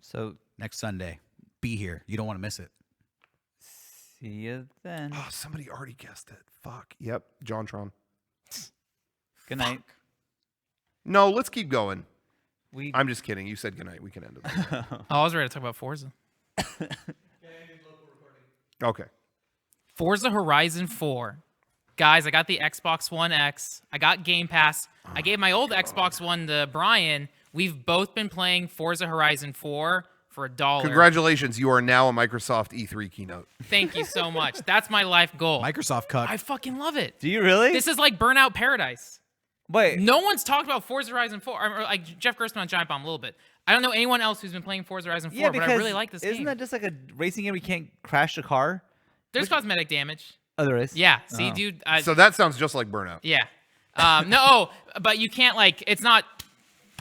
So next Sunday. Be here. You don't want to miss it. see you then. Oh, somebody already guessed it. Fuck. Yep. JonTron. Good night. No, let's keep going. We I'm just kidding. You said goodnight. We can end it. Oh, I was ready to talk about Forza. Okay. Forza Horizon 4. Guys, I got the Xbox One X. I got Game Pass. I gave my old Xbox One to Brian. We've both been playing Forza Horizon 4 for $1. Congratulations. You are now a Microsoft E3 keynote. Thank you so much. That's my life goal. Microsoft cut. I fucking love it. Do you really? This is like Burnout Paradise. Wait. No one's talked about Forza Horizon 4. Or like Jeff Gerstmann on Giant Bomb a little bit. I don't know anyone else who's been playing Forza Horizon 4, Yeah, but I really like this isn't game. that just like a racing game where you can't crash a car? There's cosmetic damage. Oh, there is? Yeah. See, Oh. dude. So that sounds just like Burnout. Yeah. No, but you can't like. It's not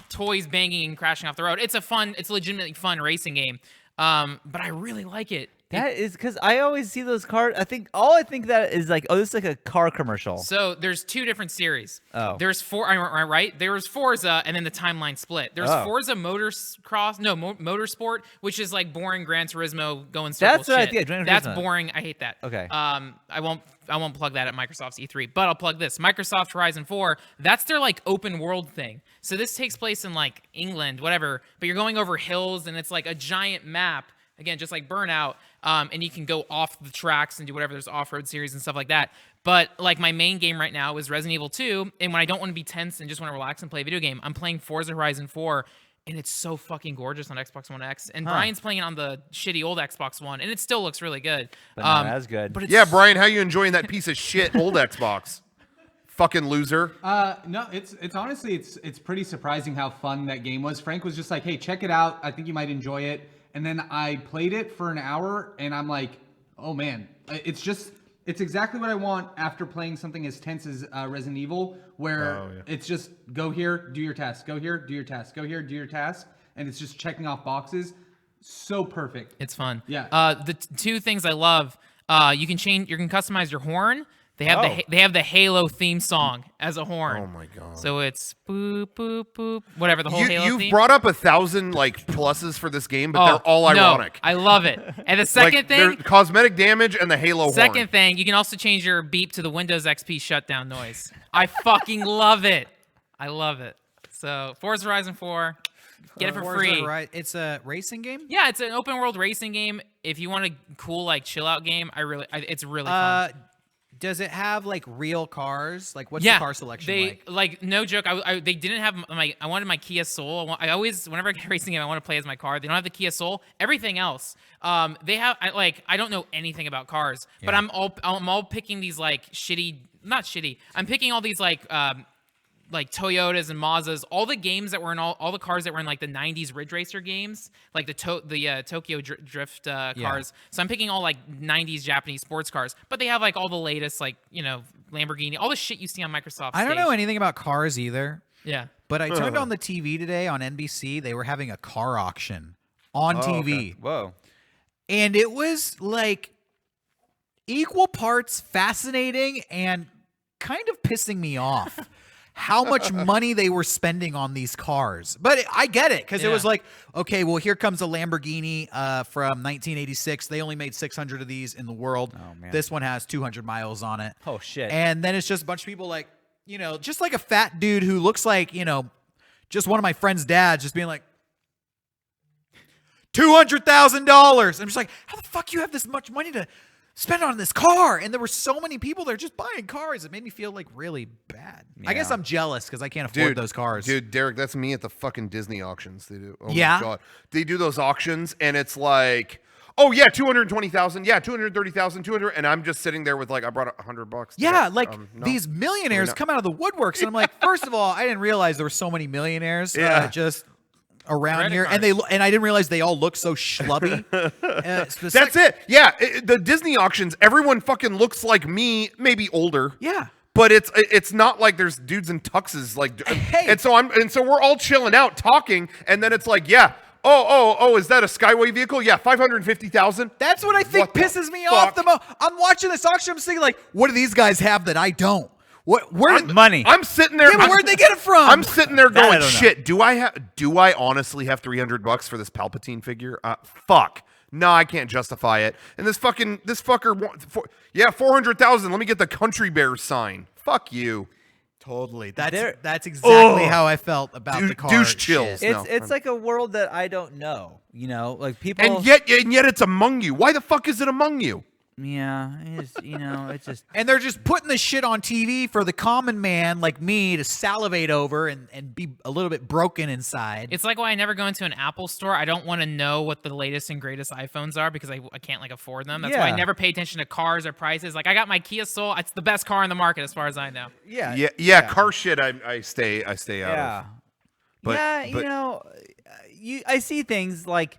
toys banging and crashing off the road. It's a legitimately fun racing game. But I really like it. That is because I always see those cars. I think that is like, oh, this is like a car commercial. So there's two different series. Oh. There's right? There was Forza, and then the timeline split. There's Forza Motorsport, which is like boring Gran Turismo going circle That's what I shit. think, Gran That's Turismo. boring. I hate that. Okay. I won't plug that at Microsoft's E3, but I'll plug this. Microsoft Horizon 4, that's their like open world thing. So this takes place in like England, whatever, but you're going over hills and it's like a giant map. Again, just like Burnout, and you can go off the tracks and do whatever. There's off-road series and stuff like that. But like my main game right now is Resident Evil 2, and when I don't want to be tense and just want to relax and play a video game, I'm playing Forza Horizon 4, and it's so fucking gorgeous on Xbox One X. And Brian's playing it on the shitty old Xbox One, and it still looks really good. But not as good. But it's, Yeah, Brian, how you enjoying that piece of shit old Xbox? Fucking loser. No, it's honestly it's pretty surprising how fun that game was. Frank was just like, "Hey, check it out. I think you might enjoy it." And then I played it for an hour, and I'm like, "Oh man, it's exactly what I want after playing something as tense as Resident Evil, where it's just go here, do your task, go here, do your task, go here, do your task, and it's just checking off boxes. So perfect. It's fun. Yeah. The two things I love, you can customize your horn. They have the Halo theme song as a horn. Oh my god. So it's boop boop boop, whatever the whole Halo You've theme. brought up 1,000 like pluses for this game, but they're all ironic. No, I love it. And the second Like, they're thing, cosmetic damage and the Halo second horn. thing, you can also change your beep to the Windows XP shutdown noise. I fucking love it. I love it. So Forza Horizon 4, get it for free. It's a racing game? Yeah, it's an open world racing game. If you want a cool like chill out game, it's really fun. Does it have like real cars? Like what's the car selection like? No joke. They didn't have I wanted my Kia Soul. I always, whenever I get a racing game, I want to play as my car. They don't have the Kia Soul. Everything else, they have. I don't know anything about cars, but I'm all picking these like not shitty. I'm picking all these like Toyotas and Mazdas, all the games that were in all the cars that were in like the 90s Ridge Racer games, like the Tokyo Drift cars. So I'm picking all like 90s Japanese sports cars, but they have like all the latest like, Lamborghini, all the shit you see on Microsoft I don't stage. know anything about cars either. Yeah. But I turned on the TV today on NBC. They were having a car auction on TV. Okay. Whoa. And it was like equal parts fascinating and kind of pissing me off. How much money they were spending on these cars. But I get it, because it was like, okay, well, here comes a Lamborghini from 1986. They only made 600 of these in the world. Oh, man. This one has 200 miles on it. Oh, shit. And then it's just a bunch of people like, just like a fat dude who looks like, just one of my friend's dads just being like, $200,000. I'm just like, how the fuck you have this much money to spend on this car? And there were so many people there just buying cars. It made me feel like really bad. I guess I'm jealous because I can't afford those cars. Dude, Derek, that's me at the fucking Disney auctions. They do. Oh my god. They do those auctions and it's like, oh yeah, 220,000, yeah, 230,000, 200, and I'm just sitting there with like, I brought $100. Yeah, no, these millionaires come out of the woodworks, and I'm like, first of all, I didn't realize there were so many millionaires just around here, and I didn't realize they all look so schlubby. That's it. Yeah, the Disney auctions, everyone fucking looks like me, maybe older. Yeah. But it's not like there's dudes in tuxes like, and so we're all chilling out talking, and then it's like, yeah, oh, is that a Skyway vehicle? Yeah, 550,000. That's what I think pisses me off the most. I'm watching this auction, I'm thinking like, what do these guys have that I don't? Where money. I'm sitting there. Yeah, but where'd they get it from? I'm sitting there That I going, don't know. shit. Do I honestly have $300 for this Palpatine figure? Fuck. No, I can't justify it. And this fucker, yeah, 400,000. Let me get the Country Bears sign. Fuck you. Totally. That's exactly how I felt about the car. Douche chills. shit. No, It's like a world that I don't know. You know, like people. And yet it's among you. Why the fuck is it among you? Yeah, it's just. And they're just putting the shit on TV for the common man like me to salivate over and be a little bit broken inside. It's like why I never go into an Apple store. I don't want to know what the latest and greatest iPhones are because I can't like afford them. That's why I Yeah. never pay attention to cars or prices. Like I got my Kia Soul. It's the best car in the market as far as I know. Yeah. Car shit. I stay out of. But- yeah, but- I see things like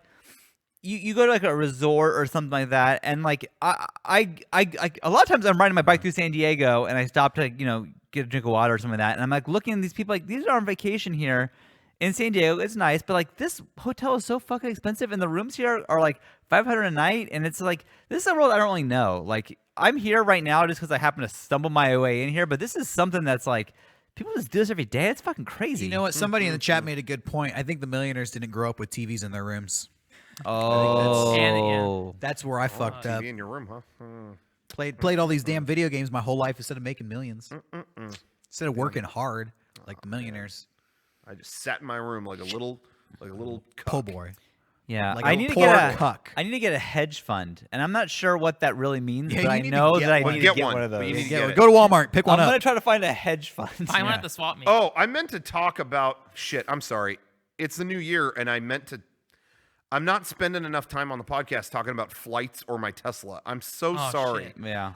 you go to like a resort or something like that, and like I a lot of times I'm riding my bike through San Diego, and I stop to get a drink of water or something like that, and I'm like looking at these people like these are on vacation here in San Diego. It's nice, but like this hotel is so fucking expensive, and the rooms here are like $500 a night, and it's like this is a world I don't really know. Like I'm here right now just because I happen to stumble my way in here, but this is something that's like. People just do this every day. It's fucking crazy. You know what? Somebody in the chat made a good point. I think the millionaires didn't grow up with TVs in their rooms. Oh, That's where I fucked up. TV in your room, huh? Played all these damn video games my whole life instead of making millions. Instead of working hard like the millionaires. I just sat in my room like a little Po cuck. boy. yeah. Like I a need to poor get cuck. I need to get a hedge fund, and I'm not sure what that really means, Yeah, but you I need to know get that I one. need to Get get one, one of but those. you need to Yeah, get it. go to Walmart, pick one I'm up. gonna try to find a hedge fund. Find one at the swap meet. Oh, I meant to talk about shit. I'm sorry. It's the new year, and I'm not spending enough time on the podcast talking about flights or my Tesla. I'm so Oh, sorry. shit. Yeah.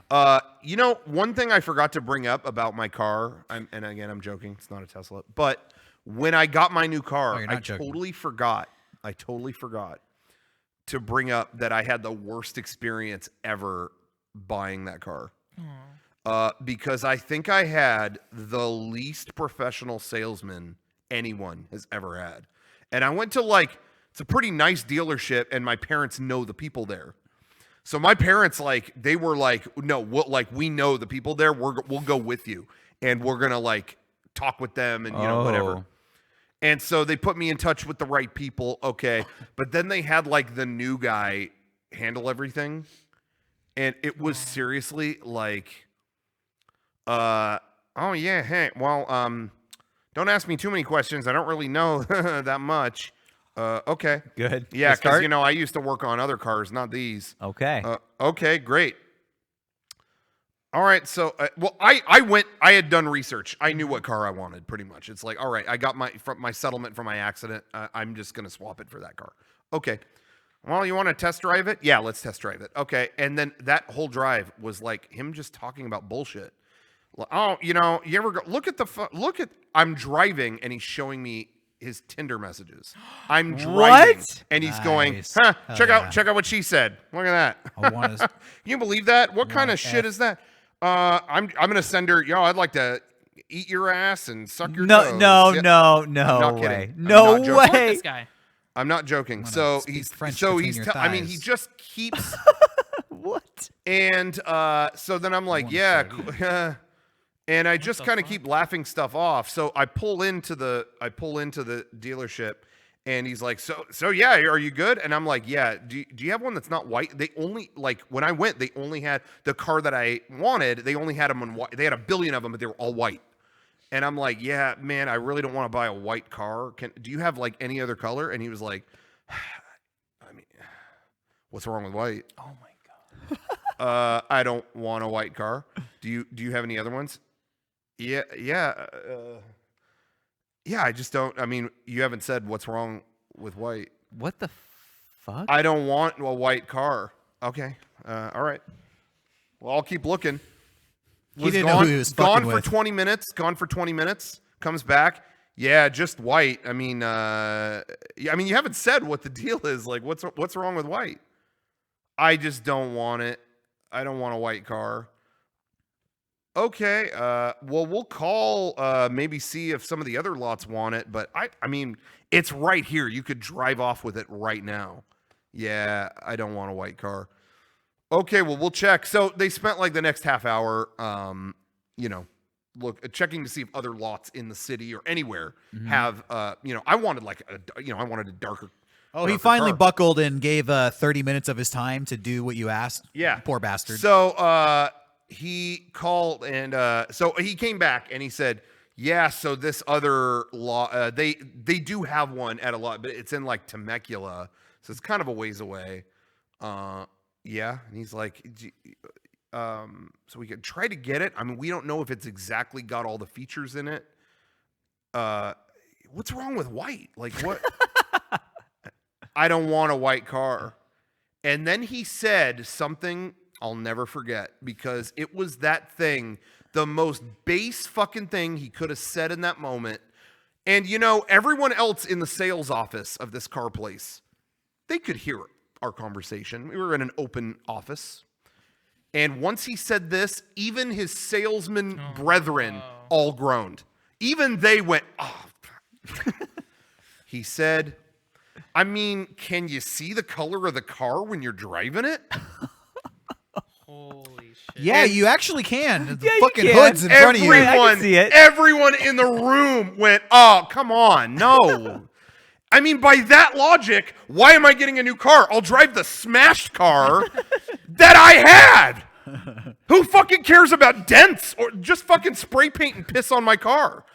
One thing I forgot to bring up about my car, and again, I'm joking. It's not a Tesla. But when I got my new car, you're I not joking. totally forgot to bring up that I had the worst experience ever buying that car. Because I think I had the least professional salesman anyone has ever had. And I went to it's a pretty nice dealership, and my parents know the people there. So my parents they were like, no, we know the people there. We'll go with you, and we're gonna talk with them and whatever. And so they put me in touch with the right people. Okay, but then they had the new guy handle everything, and it was seriously oh yeah, hey, well, don't ask me too many questions. I don't really know that much. Okay. Good. Yeah, Good start. because I used to work on other cars, not these. Okay. Okay, great. All right, so I had done research. I knew what car I wanted, pretty much. It's like, all right, I got my settlement from my accident. I'm just gonna swap it for that car. Okay. Well, you want to test drive it? Yeah, let's test drive it. Okay, and then that whole drive was him just talking about bullshit. Oh, you ever go look at I'm driving and he's showing me his Tinder messages. I'm driving and he's going, Nice. huh, Hell check yeah. out what she said. Look at that. I want to. Can you believe that? What kind of shit is that? I'm gonna send her, I'd like to eat your ass and suck your toes. No Yeah. way. not kidding. I'm No not joking. Fuck way. this guy. I'm not joking. gonna So speak he's French so between he's your I mean, he thighs. just keeps What? and so then I'm like, wanna yeah, say and I just the kind of fuck? keep laughing stuff off. So I pull into the dealership, and he's like, so yeah, are you good? And I'm like, yeah. Do you have one that's not white? They only when I went, they only had the car that I wanted. They only had them on white. They had a billion of them, but they were all white. And I'm like, yeah, man, I really don't want to buy a white car. Do you have any other color? And he was like, I mean, what's wrong with white? Oh my god. I don't want a white car. Do you have any other ones? Yeah. I just don't. I mean, you haven't said what's wrong with white. What the fuck? I don't want a white car. Okay. All right. Well, I'll keep looking. He didn't know who he was gone fucking for with. 20 minutes. Gone for 20 minutes. Comes back. Yeah, just white. I mean, you haven't said what the deal is. What's wrong with white? I just don't want it. I don't want a white car. Okay. Well, we'll call. Maybe see if some of the other lots want it. But I mean, it's right here. You could drive off with it right now. Yeah, I don't want a white car. Okay, well, we'll check. So they spent the next half hour, checking to see if other lots in the city or anywhere have, I wanted I wanted a darker. Oh, he finally buckled and gave 30 minutes of his time to do what you asked. Yeah. Poor bastard. So he called and so he came back and he said, yeah, so this other law, they do have one at a lot, but it's in like Temecula. So it's kind of a ways away. Yeah. And he's like, so we could try to get it. I mean, we don't know if it's exactly got all the features in it. What's wrong with white? Like what? I don't want a white car. And then he said something I'll never forget because it was that thing, the most base fucking thing he could have said in that moment. And everyone else in the sales office of this car place, they could hear our conversation. We were in an open office. And once he said this, even his salesman brethren all groaned. Even they went, oh. He said, I mean, can you see the color of the car when you're driving it? Holy shit. Yeah, you actually can. The you fucking can. hood's in front of you. I can see it. Everyone in the room went, oh, come on, no. I mean, by that logic, why am I getting a new car? I'll drive the smashed car that I had. Who fucking cares about dents or just fucking spray paint and piss on my car?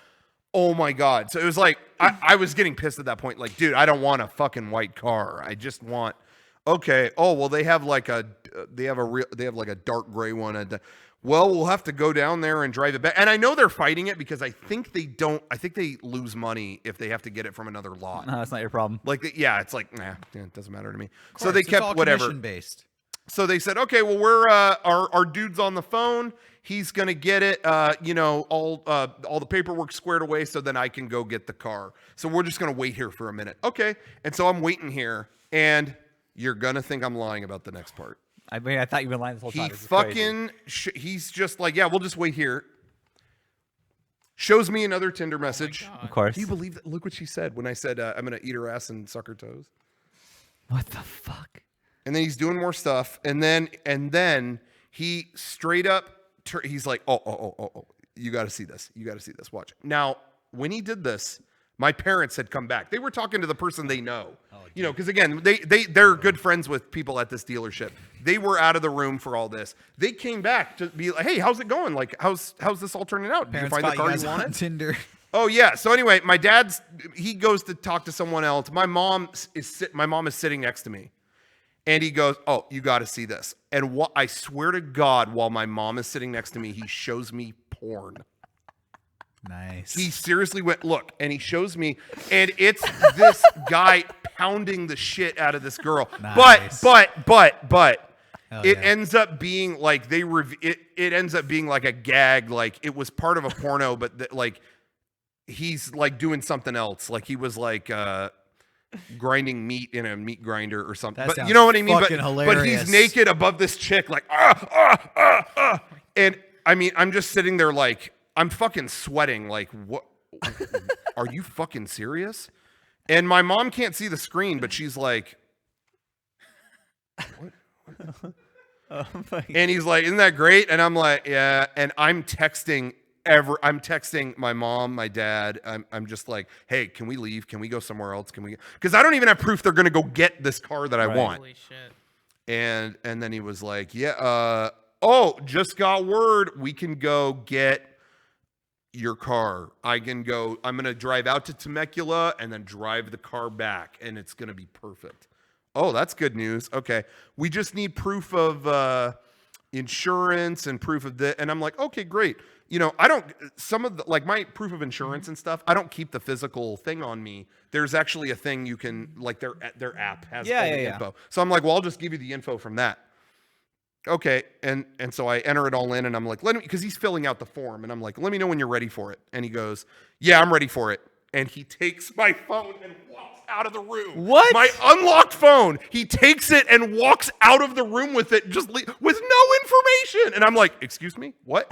Oh my God. So it was like, I was getting pissed at that point. Like, dude, I don't want a fucking white car. I just want, okay. Oh, well, they have like a dark gray one. Well, we'll have to go down there and drive it back. And I know they're fighting it because I think they lose money if they have to get it from another lot. No, that's not your problem. Like, it's like, nah, it doesn't matter to me. Of So they course, it's kept all whatever. commission-based. So they said, okay, well, we're our dude's on the phone. He's gonna get it, all the paperwork squared away, so then I can go get the car. So we're just gonna wait here for a minute, okay? And so I'm waiting here, and you're gonna think I'm lying about the next part. I mean, I thought you were lying this whole time. He This is crazy. fucking, he's just like, yeah, we'll just wait here. Shows me another Tinder message. Of course. Do you believe that? Look what she said when I said I'm gonna eat her ass and suck her toes. What the fuck? And then he's doing more stuff, and then he straight up, he's like, oh, you got to see this. You got to see this. Watch. Now, when he did this, my parents had come back. They were talking to the person they know, because again, they're good friends with people at this dealership. They were out of the room for all this. They came back to be like, hey, how's it going? Like, how's this all turning out? Did you find the car you wanted? Tinder. Oh yeah. So anyway, my he goes to talk to someone else. My mom is sitting next to me. And he goes, oh, you got to see this. And I swear to God, while my mom is sitting next to me, he shows me porn. Nice. He seriously went, look, and he shows me, and it's this guy pounding the shit out of this girl. Nice. But Hell it yeah. ends up being like it ends up being like a gag, like it was part of a porno, but like he's like doing something else. Like he was like grinding meat in a meat grinder or something. That But you know what I mean? fucking But hilarious. he's naked above this chick, like and I mean, I'm just sitting there like I'm fucking sweating. Like, what? Are you fucking serious? And my mom can't see the screen, but she's like, what? Oh my And he's like, isn't that great? And I'm like, yeah. And I'm texting my mom, my dad. I'm just like, hey, can we leave? Can we go somewhere else? Because I don't even have proof they're gonna go get this car that I want. Holy shit. And then he was like, yeah, just got word. We can go get your car. I'm gonna drive out to Temecula and then drive the car back, and it's gonna be perfect. Oh, that's good news. Okay. We just need proof of insurance and proof of that. And I'm like, okay, great. Like my proof of insurance and stuff, I don't keep the physical thing on me. There's actually a thing you can, like their app has all the info. So I'm like, well, I'll just give you the info from that. Okay. And so I enter it all in, and I'm like, because he's filling out the form, and I'm like, let me know when you're ready for it. And he goes, yeah, I'm ready for it. And he takes my phone and walks out of the room. What? My unlocked phone. He takes it and walks out of the room with it, with no information. And I'm like, excuse me? What?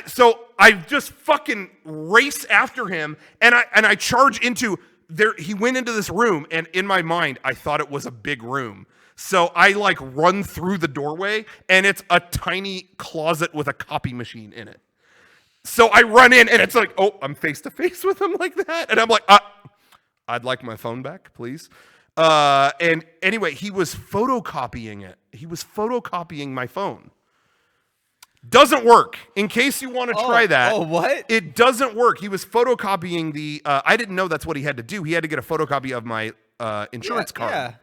So I just fucking race after him, and I charge into there. He went into this room, and in my mind, I thought it was a big room. So I like run through the doorway, and it's a tiny closet with a copy machine in it. So I run in, and it's like, oh, I'm face to face with him like that, and I'm like, I'd like my phone back, please. And anyway, he was photocopying it. He was photocopying my phone. Doesn't work. In case you want to try that. Oh, what? It doesn't work. He was photocopying the. I didn't know that's what he had to do. He had to get a photocopy of my insurance card. Yeah.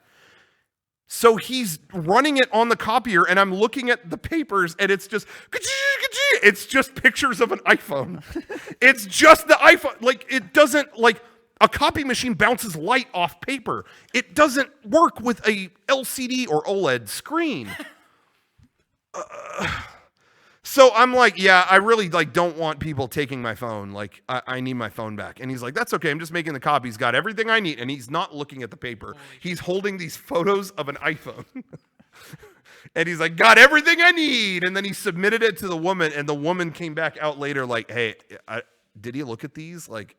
So he's running it on the copier, and I'm looking at the papers, and it's just pictures of an iPhone. It's just the iPhone. Like, it doesn't, like, a copy machine bounces light off paper. It doesn't work with a LCD or OLED screen. So I'm like, yeah, I really like don't want people taking my phone. Like, I need my phone back. And he's like, that's okay. I'm just making the copy. He's got everything I need. And he's not looking at the paper. He's holding these photos of an iPhone. And he's like, got everything I need. And then he submitted it to the woman. And the woman came back out later like, hey, did you look at these? Like,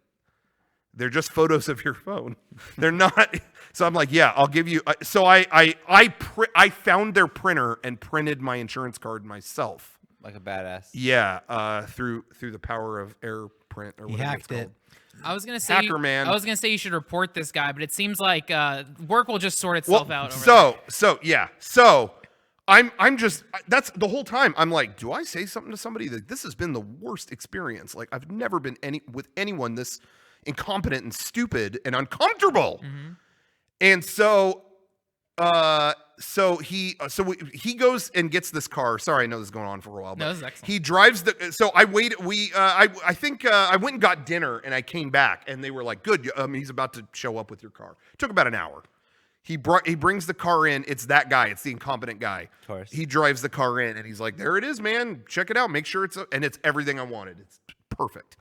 they're just photos of your phone. They're not. So I'm like, yeah, I'll give you. So I found their printer and printed my insurance card myself. Like a badass. Yeah, through the power of AirPrint or whatever hacked it's called. it. I was gonna say, Hacker man. I was gonna say you should report this guy, but it seems like work will just sort itself out. So I'm just that's the whole time. I'm like, do I say something to somebody? That this has been the worst experience. Like, I've never been with anyone this incompetent and stupid and uncomfortable. Mm-hmm. And so he goes and gets this car. Sorry, I know this is going on for a while. But No, this is excellent. he drives the. So I wait. I think I went and got dinner, and I came back, and they were like, "Good, he's about to show up with your car." It took about an hour. He brings the car in. It's that guy. It's the incompetent guy. Of course. He drives the car in, and he's like, "There it is, man. Check it out. Make sure and it's everything I wanted. It's perfect."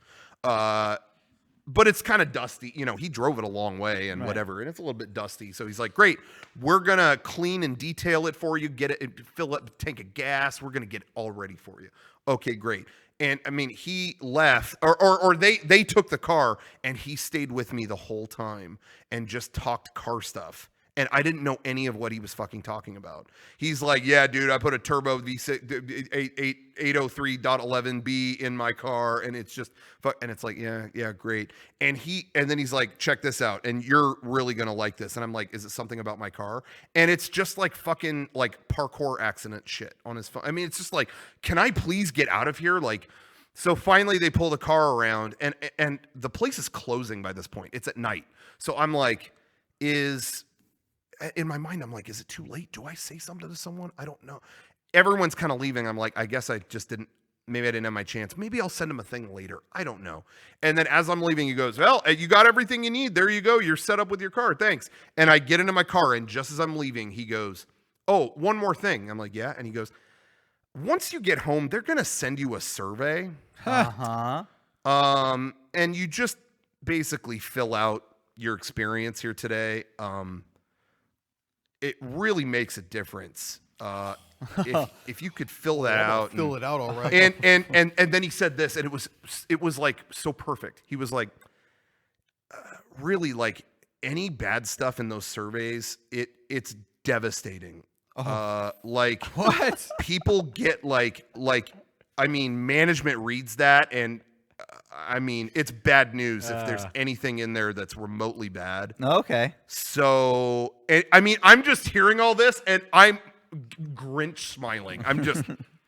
But it's kind of dusty. You know, he drove it a long way and whatever, and it's a little bit dusty. So he's like, great, we're going to clean and detail it for you, get it, fill up a tank of gas. We're going to get it all ready for you. Okay, great. And I mean, he left or they took the car, and he stayed with me the whole time and just talked car stuff. And I didn't know any of what he was fucking talking about. He's like, yeah, dude, I put a turbo V6 803.11B in my car, and it's just and it's like, yeah, great. And then he's like, check this out, and you're really gonna like this. And I'm like, is it something about my car? And it's just like fucking like parkour accident shit on his phone. I mean, it's just like, can I please get out of here? Like, so finally they pull the car around, and the place is closing by this point. It's at night. So I'm like, in my mind, I'm like, is it too late? Do I say something to someone? I don't know. Everyone's kind of leaving. I'm like, I guess I just didn't. Maybe I didn't have my chance. Maybe I'll send him a thing later. I don't know. And then as I'm leaving, he goes, well, you got everything you need. There you go. You're set up with your car. Thanks. And I get into my car, and just as I'm leaving, he goes, oh, one more thing. I'm like, yeah. And he goes, once you get home, they're going to send you a survey. Uh-huh. And you just basically fill out your experience here today. It really makes a difference if you could fill that out. Fill it out, all right. And then he said this, and it was like so perfect. He was like, really, like, any bad stuff in those surveys, it's devastating. Like, What? people get like I mean, management reads that, and I mean, it's bad news if there's anything in there that's remotely bad. Okay. So, I mean, I'm just hearing all this, and I'm Grinch smiling. I'm just...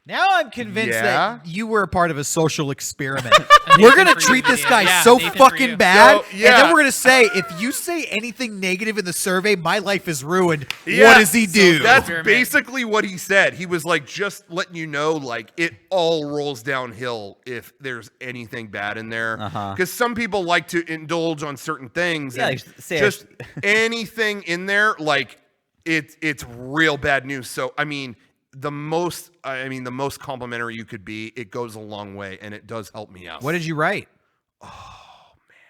Now I'm convinced Yeah? that you were a part of a social experiment. We're going to for treat you, this yeah. guy Yeah, so Nathan for fucking you. bad. So, yeah. And then we're going to say, if you say anything negative in the survey, my life is ruined. Yeah, What does he do? That's Experiment. basically what he said. He was like, just letting you know, like, it all rolls downhill if there's anything bad in there. Because some people like to indulge on certain things. Yeah, and like, say just anything in there, like, it's real bad news. So, I mean, the most complimentary you could be, it goes a long way, and it does help me out. What did you write? I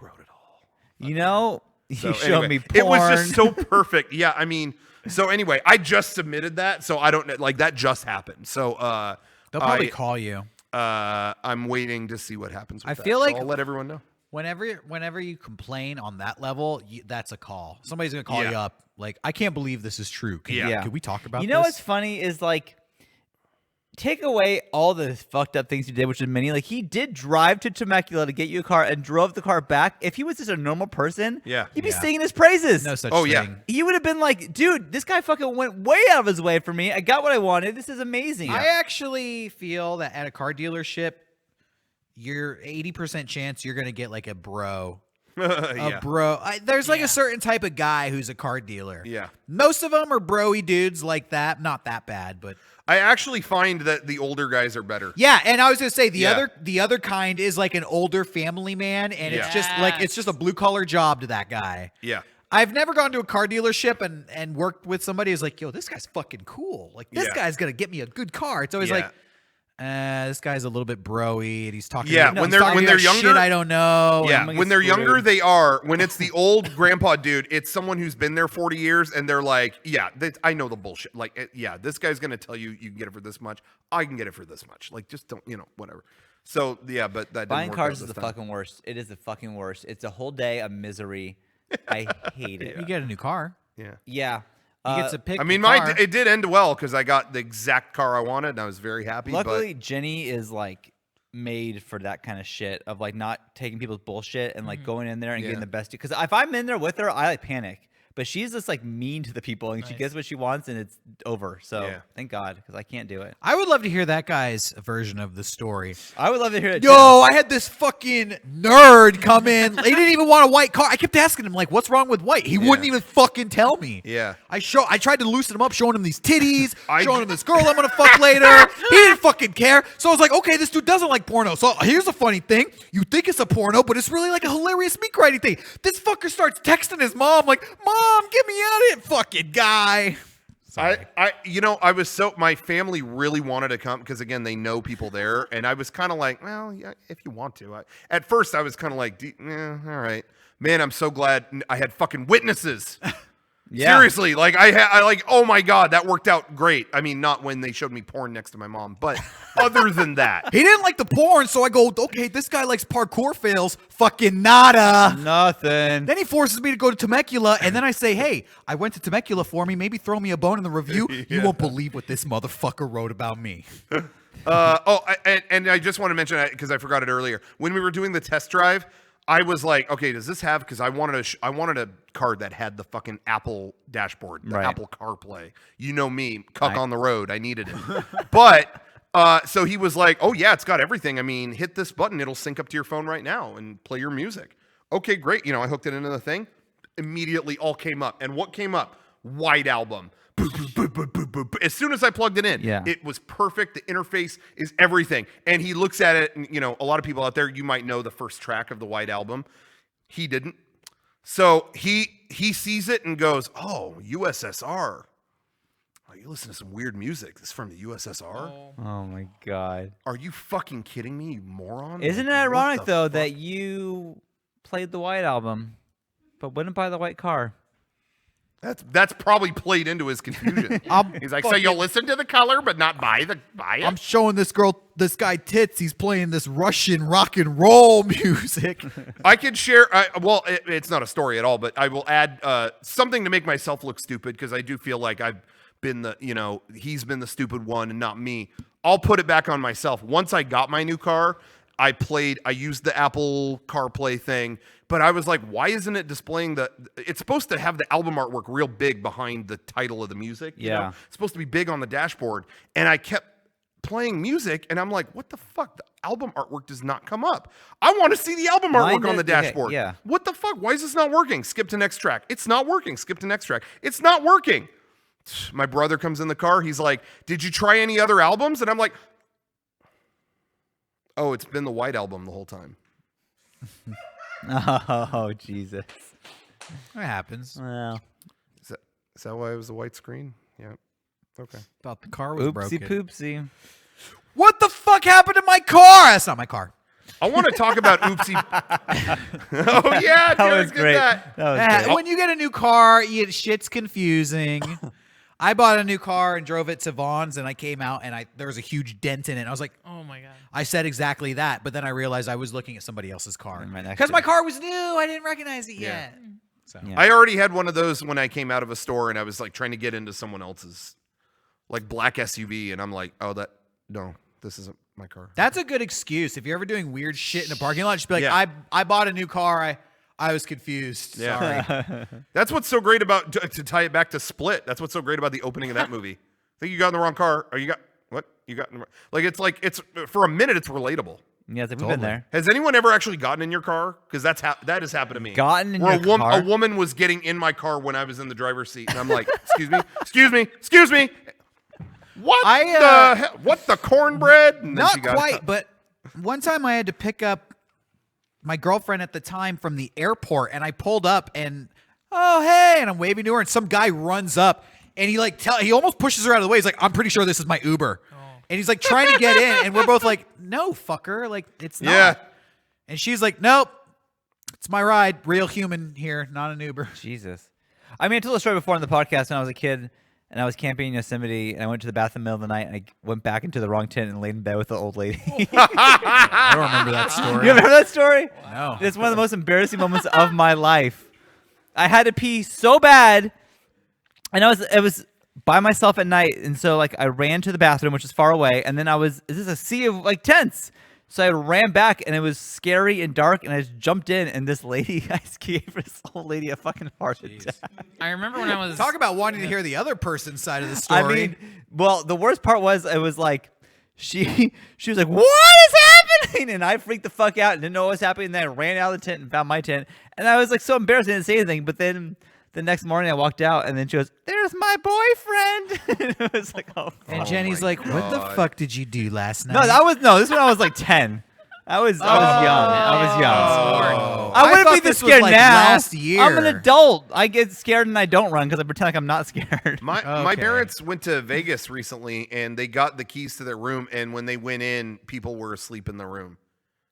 wrote it all. You know, you So showed anyway, me porn. it was just so perfect. Yeah, I mean, so anyway, I just submitted that, so I don't know, like, that just happened. So They'll probably call you. I'm waiting to see what happens with I that. feel So like- I'll let everyone know. Whenever you complain on that level, that's a call. Somebody's going to call Yeah. you up. Like, I can't believe this is true. Yeah. Can we talk about You this? know what's funny is, like, take away all the fucked up things he did, which is many. Like, he did drive to Temecula to get you a car and drove the car back. If he was just a normal person, Yeah. he'd be singing his praises. No such Oh, thing. yeah. He would have been like, dude, this guy fucking went way out of his way for me. I got what I wanted. This is amazing. I actually feel that at a car dealership, you're 80% chance you're gonna get like a bro. Yeah. There's like a certain type of guy who's a car dealer. Yeah. Most of them are bro-y dudes like that. Not that bad, but I actually find that the older guys are better. yeah. And I was gonna say the Yeah. other kind is like an older family man, and it's just like it's just a blue collar job to that guy. Yeah. I've never gone to a car dealership and worked with somebody who's like, yo, this guy's fucking cool. Like this Yeah. guy's gonna get me a good car. It's always Yeah. like, this guy's a little bit bro-y, and he's talking. Yeah, about, when he's they're- talking when they're about shit younger- I don't know. Yeah, I'm gonna when get they're younger, screwed. they are. When it's the old grandpa dude, it's someone who's been there 40 years, and they're like, yeah, I know the bullshit. Like, yeah, this guy's going to tell you you can get it for this much. I can get it for this much. Like, just don't, whatever. So, yeah, but that didn't Buying work cars out is the this time. fucking worst. It is the fucking worst. It's a whole day of misery. I hate it. You get a new car. Yeah. Yeah. You get to pick. I mean, the car. it did end well because I got the exact car I wanted, and I was very happy. Luckily, Jenny is like made for that kind of shit of like not taking people's bullshit and like going in there and Yeah. getting the best. Because if I'm in there with her, I like panic. But she's just like mean to the people and she Nice. gets what she wants and it's over. So Yeah. thank God because I can't do it. I would love to hear that guy's version of the story. I would love to hear it. Yo, I had this fucking nerd come in. He didn't even want a white car. I kept asking him, like, what's wrong with white? He wouldn't even fucking tell me. Yeah. I tried to loosen him up, showing him these titties, I- showing him this girl I'm gonna fuck later. He didn't fucking care. So I was like, okay, this dude doesn't like porno. So here's a funny thing. You think it's a porno, but it's really like a hilarious meat grinding thing. This fucker starts texting his mom, like, Mom, get me out of here, fucking guy. I was my family really wanted to come because again they know people there, and I was kind of like, well, yeah, if you want to. At first I was kind of like, all right, man. I'm so glad I had fucking witnesses. Yeah. Seriously, like I like, oh my god, that worked out great. I mean, not when they showed me porn next to my mom, but other than that, He didn't like the porn, so I go, okay, this guy likes parkour fails. Fucking nada. Nothing. Then he forces me to go to Temecula, and then I say, hey, I went to Temecula for me. Maybe throw me a bone in the review. You won't believe what this motherfucker wrote about me. and I just want to mention because I forgot it earlier. When we were doing the test drive, I was like, okay, does this have? Because I wanted a car that had the fucking Apple dashboard, the Right. Apple CarPlay. You know me, cuck on the road. I needed it, but. So he was like, oh yeah, it's got everything. I mean, hit this button, it'll sync up to your phone right now and play your music. Okay, great. I hooked it into the thing. Immediately all came up. And what came up? White Album. As soon as I plugged it in, Yeah. it was perfect. The interface is everything. And he looks at it, and a lot of people out there, you might know the first track of the White Album. He didn't. So he sees it and goes, oh, USSR. Oh, you listen to some weird music. This is from the USSR? Oh my God. Are you fucking kidding me, you moron? Isn't it Like, what ironic the though fuck? that you played the White Album but wouldn't buy the white car? That's probably played into his confusion. He's like, so you'll listen to the color but not buy it? I'm showing this guy tits. He's playing this Russian rock and roll music. I could share. It's not a story at all, but I will add something to make myself look stupid because I do feel like I've been he's been the stupid one and not me. I'll put it back on myself. Once I got my new car, I used the Apple CarPlay thing, but I was like, why isn't it displaying it's supposed to have the album artwork real big behind the title of the music. Yeah. It's supposed to be big on the dashboard. And I kept playing music and I'm like, what the fuck? The album artwork does not come up. I want to see the album Mine artwork on the did- okay, dashboard. yeah. What the fuck? Why is this not working? Skip to next track. It's not working. Skip to next track. It's not working. My brother comes in the car. He's like, did you try any other albums? And I'm like, oh, it's been the White Album the whole time. Oh Jesus. That happens. Well, Is that why it was a white screen? Yeah. Okay. Thought the car was broken. oopsie poopsie. What the fuck happened to my car? That's not my car. I want to talk about oopsie. Oh yeah, That Jared's was good great. at That was Oh. great. When you get a new car, shit's confusing. I bought a new car and drove it to Vaughn's, and I came out, and there was a huge dent in it. I was like, Oh my god. I said exactly that, but then I realized I was looking at somebody else's car Right next because to my it. car was new. I didn't recognize it Yeah. yet. So Yeah. I already had one of those when I came out of a store and I was like trying to get into someone else's like black SUV, and I'm like, oh, no, this isn't my car. That's a good excuse. If you're ever doing weird shit in a parking lot, just be like, Yeah. I bought a new car. I was confused. Yeah. Sorry. That's what's so great about, to tie it back to Split, that's what's so great about the opening of that movie. I think you got in the wrong car, or you got, what? You got in the wrong, it's, for a minute, it's relatable. Yeah, it's like, we've been there. Has anyone ever actually gotten in your car? Because that has happened to me. Gotten in Where your car? a woman was getting in my car when I was in the driver's seat, and I'm like, excuse me. What the cornbread? And then she Not got quite, out. but one time I had to pick up my girlfriend at the time from the airport, and I pulled up and, oh, hey, and I'm waving to her, and some guy runs up, and he almost pushes her out of the way. He's like, I'm pretty sure this is my Uber. And he's like trying to get in, and we're both like, no, fucker, like, it's not. Yeah. And she's like, nope, it's my ride. Real human here, not an Uber. Jesus. I mean, I told the story before on the podcast when I was a kid, and I was camping in Yosemite, and I went to the bathroom in the middle of the night, and I went back into the wrong tent and laid in bed with the old lady. I don't remember that story. You remember that story? No. It's one of the most embarrassing moments of my life. I had to pee so bad, and it was by myself at night, and so like I ran to the bathroom, which is far away, and then this is a sea of like tents. So I ran back, and it was scary and dark, and I just jumped in, and this lady, I gave this old lady a fucking heart attack. I remember when I was Talk about wanting to hear the other person's side of the story. I mean, well, the worst part was it was like she was like, "What is happening?" And I freaked the fuck out and didn't know what was happening. And then I ran out of the tent and found my tent, and I was like so embarrassed I didn't say anything. But then the next morning I walked out, and then she goes, "There's my boyfriend." And it was like, oh. And Jenny's my like, what the God. fuck did you do last night? This one I was like 10. I was young. Oh. I wouldn't thought be this this was scared like now. last year. I'm an adult. I get scared and I don't run because I pretend like I'm not scared. My Okay. parents went to Vegas recently, and they got the keys to their room, and when they went in, people were asleep in the room.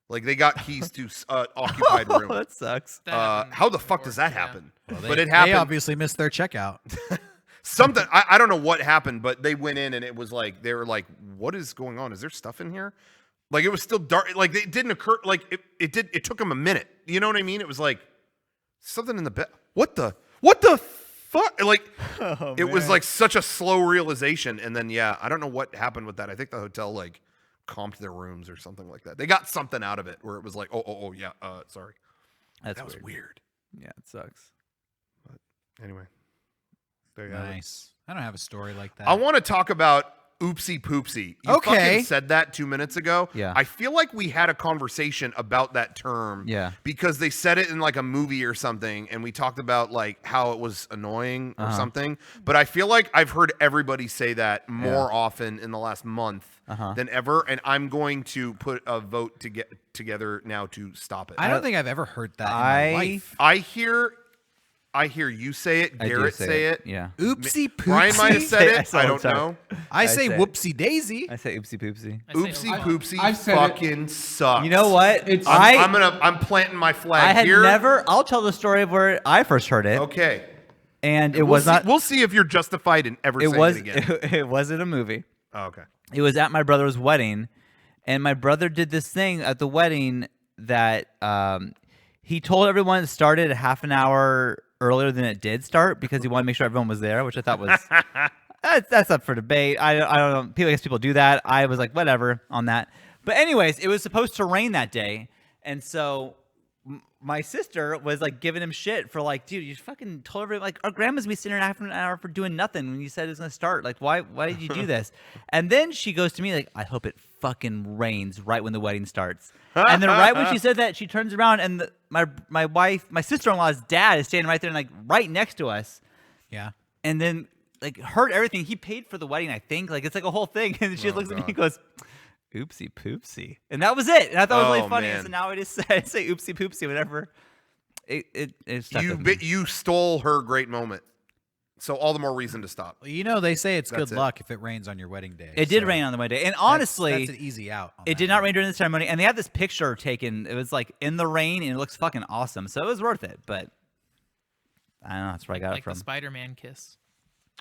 Like, they got keys to occupied room. Oh, that sucks. How the fuck does that happen? But it They happened. obviously missed their checkout. Something I don't know what happened, but they went in and it was like they were like, "What is going on? Is there stuff in here?" Like, it was still dark. Like, it didn't occur. Like, it took them a minute. You know what I mean? It was like something in the bed. What the fuck? Like, it was like such a slow realization. And then I don't know what happened with that. I think the hotel like comped their rooms or something like that. They got something out of it where it was like, oh yeah, sorry. That was weird. Yeah, it sucks. But anyway, there you have it. Nice. I don't have a story like that. I want to talk about oopsy poopsy. You Okay. fucking said that 2 minutes ago. Yeah. I feel like we had a conversation about that term. Yeah. Because they said it in like a movie or something, and we talked about like how it was annoying or something. But I feel like I've heard everybody say that more often in the last month than ever, and I'm going to put a vote to get together now to stop it. I don't think I've ever heard that in my life. I hear you say it. I do Garrett say it. Yeah. Oopsie poopsie. Brian might have said I it. saw I him don't say it. know. I say say it. whoopsie daisy. I say oopsie poopsie. Oopsie poopsie I've said it. fucking sucks. You know what? It's- I'm planting my flag I had here. I'll tell the story of where I first heard it. Okay. And it was not. We'll see if you're justified in ever saying it again. It wasn't a movie. Oh, okay. It was at my brother's wedding, and my brother did this thing at the wedding that he told everyone it started a half an hour earlier than it did start because he wanted to make sure everyone was there, which I thought was that's up for debate. I don't know. I guess people do that. I was like, whatever on that. But anyways, it was supposed to rain that day, and so my sister was like giving him shit for like, dude, you fucking told everyone, like, our grandma's be sitting there half an hour for doing nothing when you said it was gonna start. Like, why did you do this? And then she goes to me like, I hope it fucking rains right when the wedding starts. And then right when she said that, she turns around and my sister-in-law's dad is standing right there and like right next to us. Yeah. And then like heard everything. He paid for the wedding, I think. Like it's like a whole thing. And she looks at me and goes, oopsie poopsie. And that was it. And I thought it was really funny. Man. So now I just say oopsie poopsie whenever it stuck with me. You stole her great moment. So all the more reason to stop. Well, you know, they say it's That's good it. luck if it rains on your wedding day. It did so rain on the wedding day. And honestly, that's an easy out. on it that did not one. rain during the ceremony. And they had this picture taken. It was like in the rain and it looks fucking awesome. So it was worth it. But I don't know. That's where I got like it from. the Spider-Man kiss.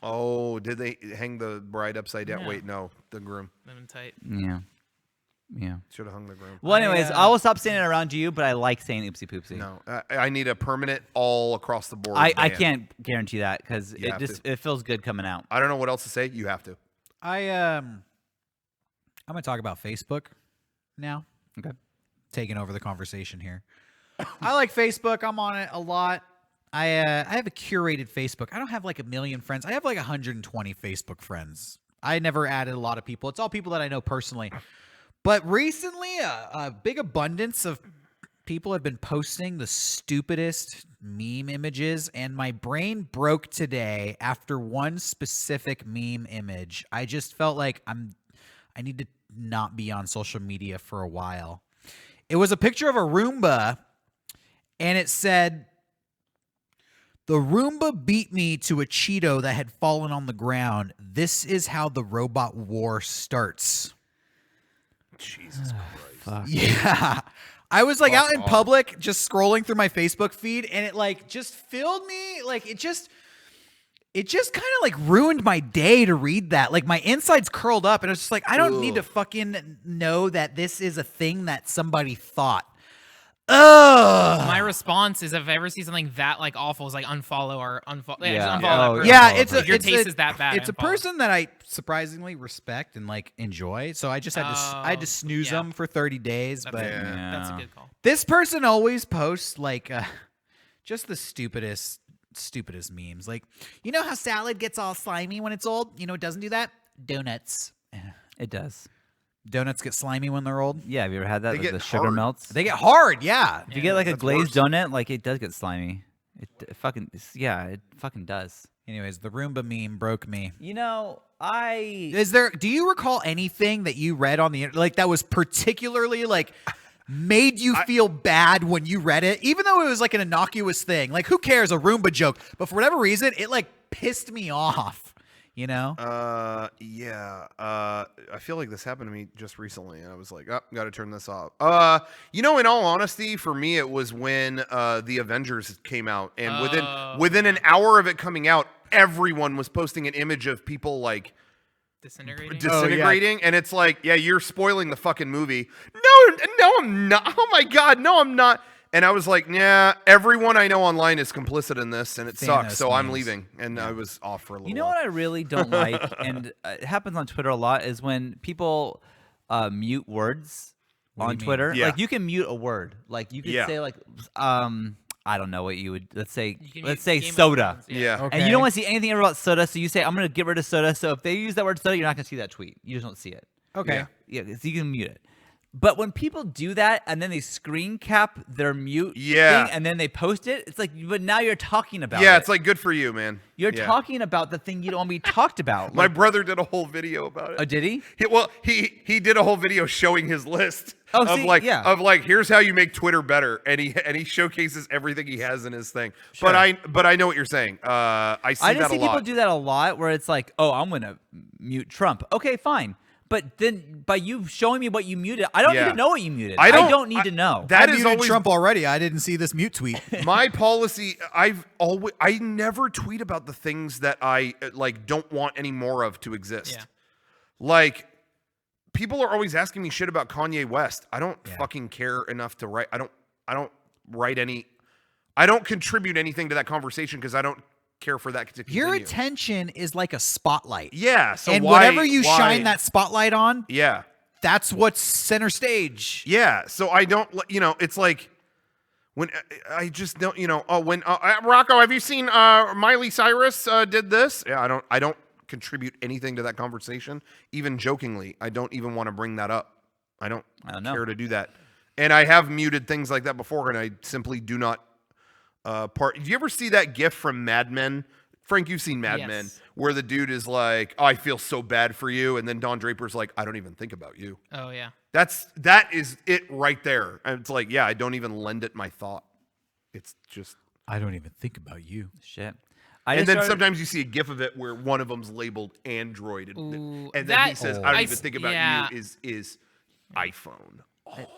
Oh, did they hang the bride upside down? Yeah. Wait, no, the groom. Lemon tight. Yeah. Yeah. Should have hung the groom. Well, anyways, I will stop saying it around you, but I like saying oopsie poopsie. No, I need a permanent all across the board. I ban. can't guarantee that because You it have just to. it feels good coming out. I don't know what else to say. You have to. I I'm going to talk about Facebook now. Okay. Taking over the conversation here. I like Facebook. I'm on it a lot. I have a curated Facebook. I don't have like 1 million friends. I have like 120 Facebook friends. I never added a lot of people. It's all people that I know personally. But recently, a big abundance of people have been posting the stupidest meme images, and my brain broke today after one specific meme image. I just felt like I need to not be on social media for a while. It was a picture of a Roomba, and it said, "The Roomba beat me to a Cheeto that had fallen on the ground. This is how the robot war starts." Jesus Christ. Yeah. I was like out in public just scrolling through my Facebook feed, and it like just filled me like it just kind of like ruined my day to read that. Like my insides curled up, and I was just like, I don't need to fucking know that this is a thing that somebody thought. Ugh. My response is if I ever see something that like awful, is like unfollow or unfollow. Yeah, Yeah. just unfollow Oh, that person. Yeah, If your taste is that bad. It's a person that I surprisingly respect and like enjoy. So I just had to snooze yeah. them for 30 days. But That's a good call. this person always posts like just the stupidest memes. Like, you know how salad gets all slimy when it's old? You know it doesn't do that? Donuts. It does. Donuts get slimy when they're old. Yeah, have you ever had that? They Like get the sugar hard. melts. They get hard, yeah. If you get like a that's glazed worse. donut, like it does get slimy. It fucking does. Anyways, the Roomba meme broke me. You know, Do you recall anything that you read on the internet like that was particularly like made you feel bad when you read it, even though it was like an innocuous thing? Like, who cares, a Roomba joke? But for whatever reason, it like pissed me off. You know? Yeah. I feel like this happened to me just recently, and I was like, oh, got to turn this off. You know, in all honesty, for me, it was when the Avengers came out, and within an hour of it coming out, everyone was posting an image of people like disintegrating, and it's like, yeah, you're spoiling the fucking movie. No, I'm not. Oh my god, no, I'm not. And I was like, yeah, everyone I know online is complicit in this, and it sucks, so I'm leaving. And I was off for a little You know while. what I really don't like, and it happens on Twitter a lot, is when people mute words on Twitter. Yeah. Like you can mute a word. Like you could say like I don't know what you would. Let's say Game of soda. Thrones, Yeah. Okay. And you don't want to see anything ever about soda, so you say I'm gonna get rid of soda. So if they use that word soda, you're not gonna see that tweet. You just don't see it. Okay. Yeah. Yeah, so you can mute it. But when people do that and then they screen cap their mute thing and then they post it, it's like, but now you're talking about it. Yeah, it's like, good for you, man. You're Yeah. talking about the thing you don't want to be talked about. My brother did a whole video about it. Oh, did he? He did a whole video showing his list Oh, of see, like yeah. of like, here's how you make Twitter better, and he showcases everything he has in his thing. Sure. But I know what you're saying. I see I that just a see people lot. do that a lot where it's like, oh, I'm going to mute Trump. Okay, fine. But then by you showing me what you muted, I don't need to know what you muted. I don't need to know. That I is muted always Trump already. I didn't see this mute tweet. my policy. I never tweet about the things that I like don't want any more of to exist. Yeah. Like, people are always asking me shit about Kanye West. I don't fucking care enough to write. I don't write any. I don't contribute anything to that conversation because I don't care for that to continue. Your attention is like a spotlight. Yeah. So and why, whatever you why- shine that spotlight on, Yeah. that's what's center stage. Yeah. So I don't. It's like when I just don't. When Rocco, have you seen Miley Cyrus did this? Yeah. I don't contribute anything to that conversation, even jokingly. I don't even want to bring that up. I don't know. care to do that. And I have muted things like that before, and I simply do not. Do you ever see that GIF from Mad Men? Frank, you've seen Mad Men, where the dude is like, "Oh, I feel so bad for you," and then Don Draper's like, "I don't even think about you." Oh yeah. That is it right there. And it's like, yeah, I don't even lend it my thought. It's just. I don't even think about you. Shit. And then sometimes you see a GIF of it where one of them's labeled Android, and then he says, "I don't even think about you." Is iPhone.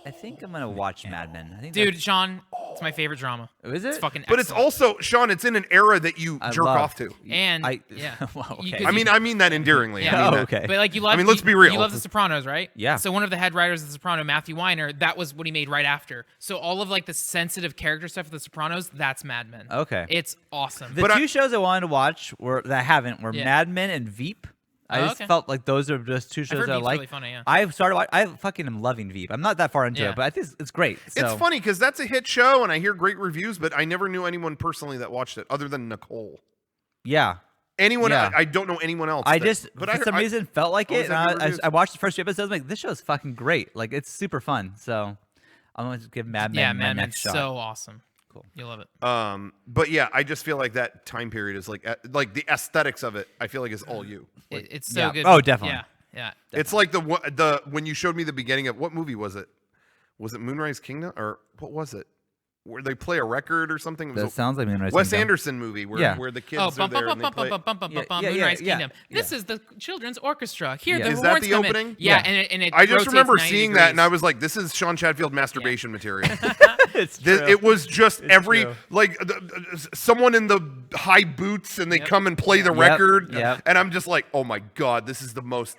I think I'm gonna watch Mad Men. I think Dude, Sean, it's my favorite drama. Is it? It's fucking But it's excellent. also, Sean, it's in an era that you jerk love- off to. And yeah. Well, you okay. could- I mean that endearingly. Yeah. I mean Oh, that. okay. But like you love. I mean, let's be real. You love The Sopranos, right? Yeah. So one of the head writers of The Sopranos, Matthew Weiner, that was what he made right after. So all of like the sensitive character stuff of The Sopranos, that's Mad Men. Okay. It's awesome. The two shows I wanted to watch that I haven't were Yeah. Mad Men and Veep. I Oh, just okay. felt like those are just two shows heard that I Veep's like. really funny, yeah. I fucking am loving Veep. I'm not that far into Yeah. it, but I think it's great. So. It's funny because that's a hit show, and I hear great reviews, but I never knew anyone personally that watched it other than Nicole. Yeah. Anyone? Yeah. I don't know anyone else. I that- just but for some reason felt like always it. And have good reviews. I watched the first 2 episodes. I'm like, this show is fucking great. Like it's super fun. So I'm gonna give Mad Men Yeah, my Mad next Men's shot. so awesome. Cool. You'll love it. But yeah, I just feel like that time period is like the aesthetics of it. I feel like is all you. Like, It's so yeah. good. Oh, definitely. Yeah. it's like the when you showed me the beginning of what movie was it? Was it Moonrise Kingdom or what was it? Where they play a record or something? It was That sounds like Moonrise Wes Kingdom. Anderson movie where Yeah. where the kids Oh, are bum there bum and they bum play. bum bum bum Yeah, bum. yeah, Moonrise yeah, Kingdom. yeah. This is the children's orchestra. Here, Yeah. the Is that horns the come in. opening? Yeah, Yeah. and it I just rotates remember 90 seeing that and I degrees. was like, "This is Sean Chatfield masturbation material." It's true. It was just every true. like someone in the high boots and they come and play the Yep, record, yep. and I'm just like, "Oh my god, this is the most."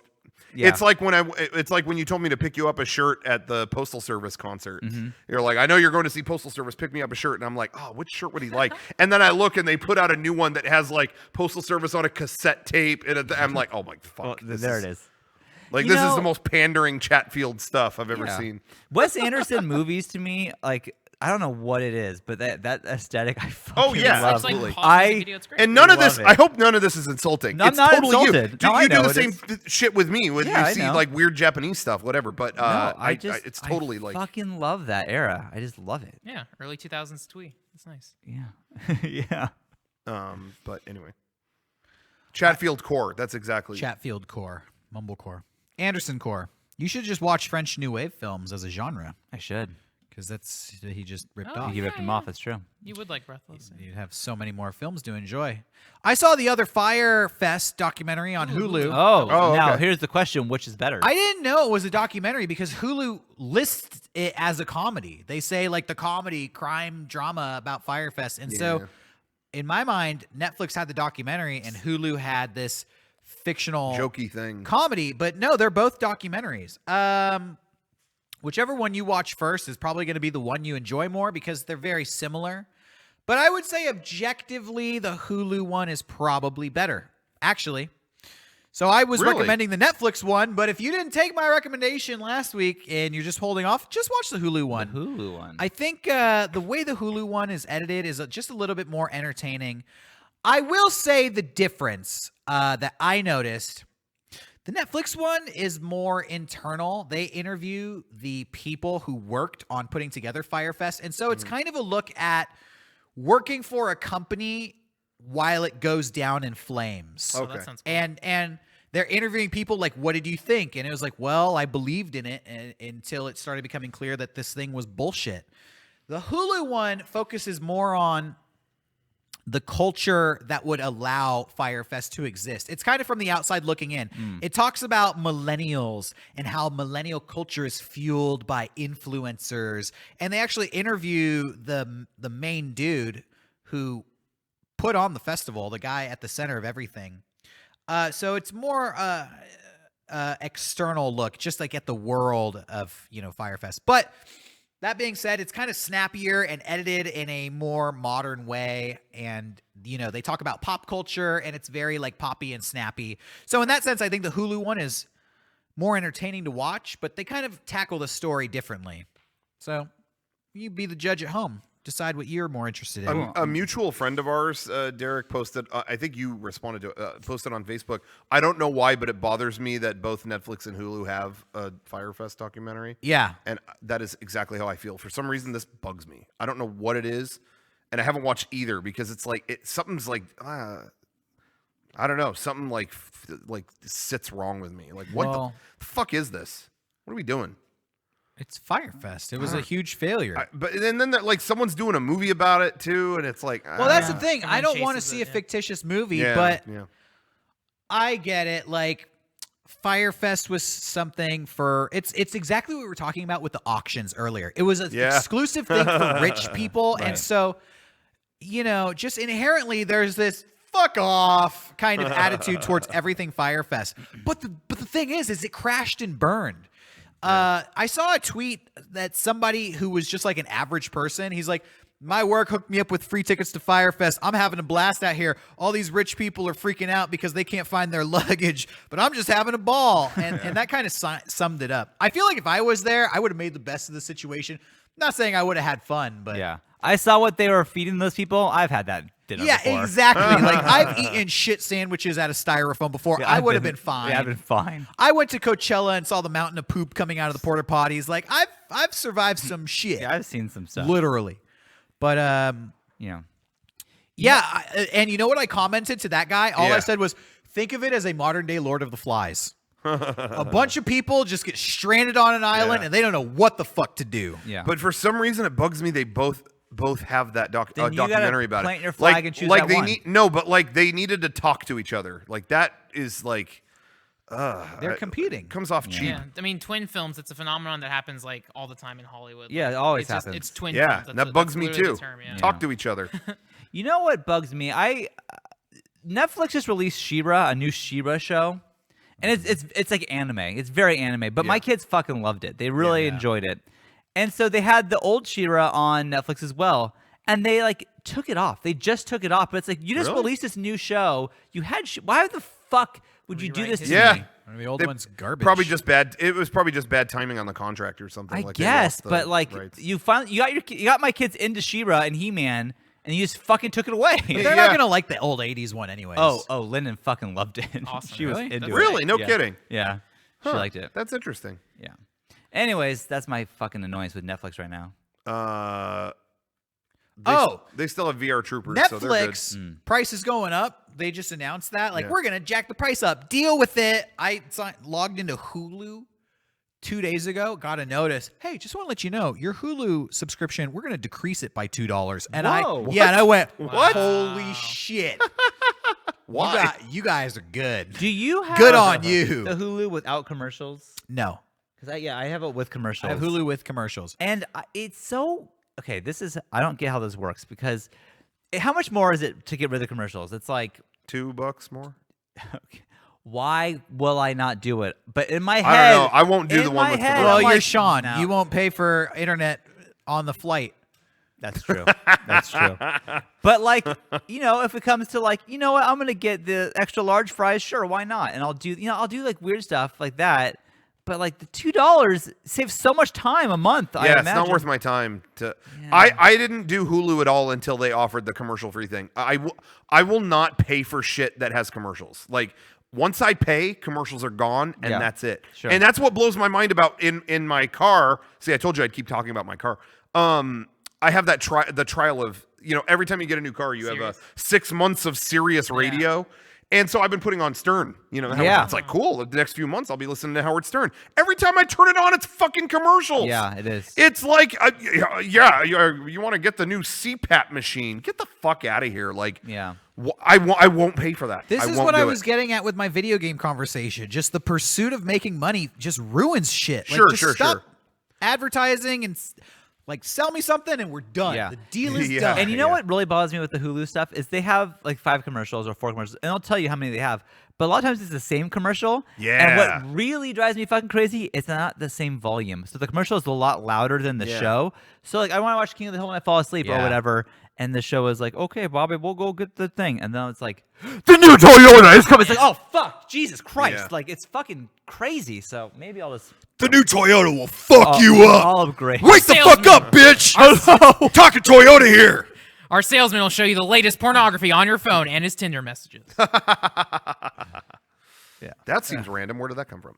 Yeah. It's like when you told me to pick you up a shirt at the Postal Service concert. Mm-hmm. You're like, I know you're going to see Postal Service. Pick me up a shirt, and I'm like, oh, which shirt would he like? And then I look, and they put out a new one that has like Postal Service on a cassette tape, and I'm like, oh my fuck, Well, this there it is. Like You this is know- the most pandering Chatfield stuff I've ever Yeah. seen. Wes Anderson movies to me, like I don't know what it is, but that aesthetic I fucking Oh, yeah, love. It's like absolutely. pop I- music video. It's great. And none of Love this, it. I hope none of this is insulting. No, I'm It's not totally insulted. you. No, you I do know the it same is. shit with me when Yeah, I you see know. like weird Japanese stuff, whatever. But No, it's totally like fucking love that era. I just love it. Yeah, early 2000s twee. It's nice. Yeah, yeah. But anyway, Chatfield core. That's exactly. Chatfield core, Mumblecore, Anderson core. You should just watch French New Wave films as a genre, I should. because that's he just ripped Oh, off. You ripped him off. That's true. You would like Breathless. You'd have so many more films to enjoy. I saw the other Fire Fest documentary on Hulu. Oh, now okay. here's the question: which is better? I didn't know it was a documentary because Hulu lists it as a comedy. They say like the comedy crime drama about Fire Fest. And so in my mind, Netflix had the documentary and Hulu had this fictional jokey thing. comedy, but no, they're both documentaries. Whichever one you watch first is probably going to be the one you enjoy more because they're very similar. But I would say objectively, the Hulu one is probably better, actually. So I was Really? recommending the Netflix one, but if you didn't take my recommendation last week and you're just holding off, just watch the Hulu one. Hulu one. I think the way the Hulu one is edited is just a little bit more entertaining. I will say the difference that I noticed, the Netflix one is more internal. They interview the people who worked on putting together Firefest. And so it's kind of a look at working for a company while it goes down in flames. So Okay. that sounds cool. And they're interviewing people like, what did you think? And it was like, well, I believed in it until it started becoming clear that this thing was bullshit. The Hulu one focuses more on the culture that would allow Firefest to exist. It's kind of from the outside looking in. It talks about millennials and how millennial culture is fueled by influencers. And they actually interview the main dude who put on the festival, the guy at the center of everything. So it's more external look, just like at the world of, Firefest. But that being said, it's kind of snappier and edited in a more modern way. And, they talk about pop culture and it's very like poppy and snappy. So in that sense, I think the Hulu one is more entertaining to watch, but they kind of tackle the story differently. So you be the judge at home. Decide what you're more interested in. A mutual friend of ours, Derek, posted. I think you responded to posted on Facebook. I don't know why, but it bothers me that both Netflix and Hulu have a Firefest documentary. Yeah. And that is exactly how I feel. For some reason, this bugs me. I don't know what it is, and I haven't watched either because it's like something's like I don't know, something like sits wrong with me. Like what Well- the fuck is this? What are we doing? It's Firefest. It was a huge failure. But and then like someone's doing a movie about it too, and it's like Well, that's the Yeah. thing. I Everyone don't want to chases see it, a yeah. fictitious movie, yeah, but yeah. I get it. Like Firefest was something for it's exactly what we were talking about with the auctions earlier. It was an Yeah. exclusive thing for rich people, and Right. so just inherently there's this fuck off kind of attitude towards everything Firefest. But the thing is it crashed and burned. I saw a tweet that somebody who was just like an average person, he's like, My work hooked me up with free tickets to Firefest. I'm having a blast out here. All these rich people are freaking out because they can't find their luggage, but I'm just having a ball. And that kind of summed it up. I feel like if I was there, I would have made the best of the situation. Not saying I would have had fun, but yeah. I saw what they were feeding those people. I've had that dinner before. Exactly. Like I've eaten shit sandwiches out of styrofoam before. Yeah, I would have been fine. Yeah, I've been fine. I went to Coachella and saw the mountain of poop coming out of the porta potties. Like I've survived some shit. Yeah, I've seen some stuff. Literally. But and you know what I commented to that guy? All I said was, think of it as a modern day Lord of the Flies. A bunch of people just get stranded on an island and they don't know what the fuck to do. Yeah. But for some reason, it bugs me. They both have that Then you documentary gotta about plant it. your flag and choose that they one. but they needed to talk to each other. Like that is like, They're competing. Comes off cheap. Yeah, I mean, twin films. It's a phenomenon that happens like all the time in Hollywood. Yeah, Like, it always it's just- happens. It's twin Yeah, films. that bugs me literally too. the term, yeah. Talk to each other. You know what bugs me? Netflix just released She-Ra, a new She-Ra show, and it's like anime. It's very anime, but my kids fucking loved it. They really enjoyed it, and so they had the old She-Ra on Netflix as well, and they like took it off. They just took it off, but it's like you just Really? released this new show. You had why the fuck would you do this to Yeah. me? The old They- one's garbage. Probably just bad. It was probably just bad timing on the contract or something. I like they guess, lost the but like rights. you got my kids into She-Ra and He-Man, and you just fucking took it away. They're Yeah. not gonna like the old '80s one, anyways. Oh, Lyndon fucking loved it. Awesome. She was Really? into it. Really? No Yeah. kidding. Yeah, she Huh, liked it. That's interesting. Yeah. Anyways, that's my fucking annoyance with Netflix right now. They still have VR Troopers. So they're good. Netflix price is going up. They just announced that. Like, Yeah. we're gonna jack the price up. Deal with it. I logged into Hulu 2 days ago. Got a notice. Hey, just want to let you know, your Hulu subscription, we're gonna decrease it by $2. And Whoa. and I went, What? Holy shit! Why? You guys are good. Do you have Good on you. the Hulu without commercials? No, Because I have it with commercials. I have Hulu with commercials. and it's so okay. I don't get how this works because how much more is it to get rid of the commercials? It's like $2 more. why will I not do it? But in my I head, don't know. I won't do in the one my with the head, commercials. Well, I'm you're like, Sean. no. You won't pay for internet on the flight. That's true. That's true. But like, if it comes to like, you know what, I'm gonna get the extra large fries. Sure, why not? And I'll do like weird stuff like that. But like the $2 saves so much time a month. I Yeah, it's imagine. not worth my time to. Yeah. I didn't do Hulu at all until they offered the commercial free thing. I will not pay for shit that has commercials. Like once I pay, commercials are gone, and Yeah, that's it. sure. And that's what blows my mind about in my car. See, I told you I'd keep talking about my car. I have that the trial of every time you get a new car, you have a 6 months of Sirius radio. And so I've been putting on Stern. Yeah. It's like cool. The next few months, I'll be listening to Howard Stern. Every time I turn it on, it's fucking commercials. Yeah, it is. It's like, you want to get the new CPAP machine? Get the fuck out of here. Like, Yeah. I won't pay for that. This I is won't what I do was it. getting at with my video game conversation. Just the pursuit of making money just ruins shit. Like, Sure, just sure, stop sure. advertising and sell me something and we're done. Yeah. The deal is Yeah. done. And you know what really bothers me with the Hulu stuff is they have like 5 commercials or 4 commercials, and I'll tell you how many they have. But a lot of times it's the same commercial. Yeah. And what really drives me fucking crazy, it's not the same volume. So the commercial is a lot louder than the show. So like I want to watch King of the Hill when I fall asleep or Yeah. whatever, and the show is like, okay, Bobby, we'll go get the thing, and then it's like, the new Toyota is coming. It's like, oh fuck, Jesus Christ, Yeah. like it's fucking crazy. So maybe I'll just The new Toyota will fuck you up. I'll upgrade. Wake the fuck up, bitch! Talking Toyota here. Our salesman will show you the latest pornography on your phone and his Tinder messages. That seems random. Where did that come from?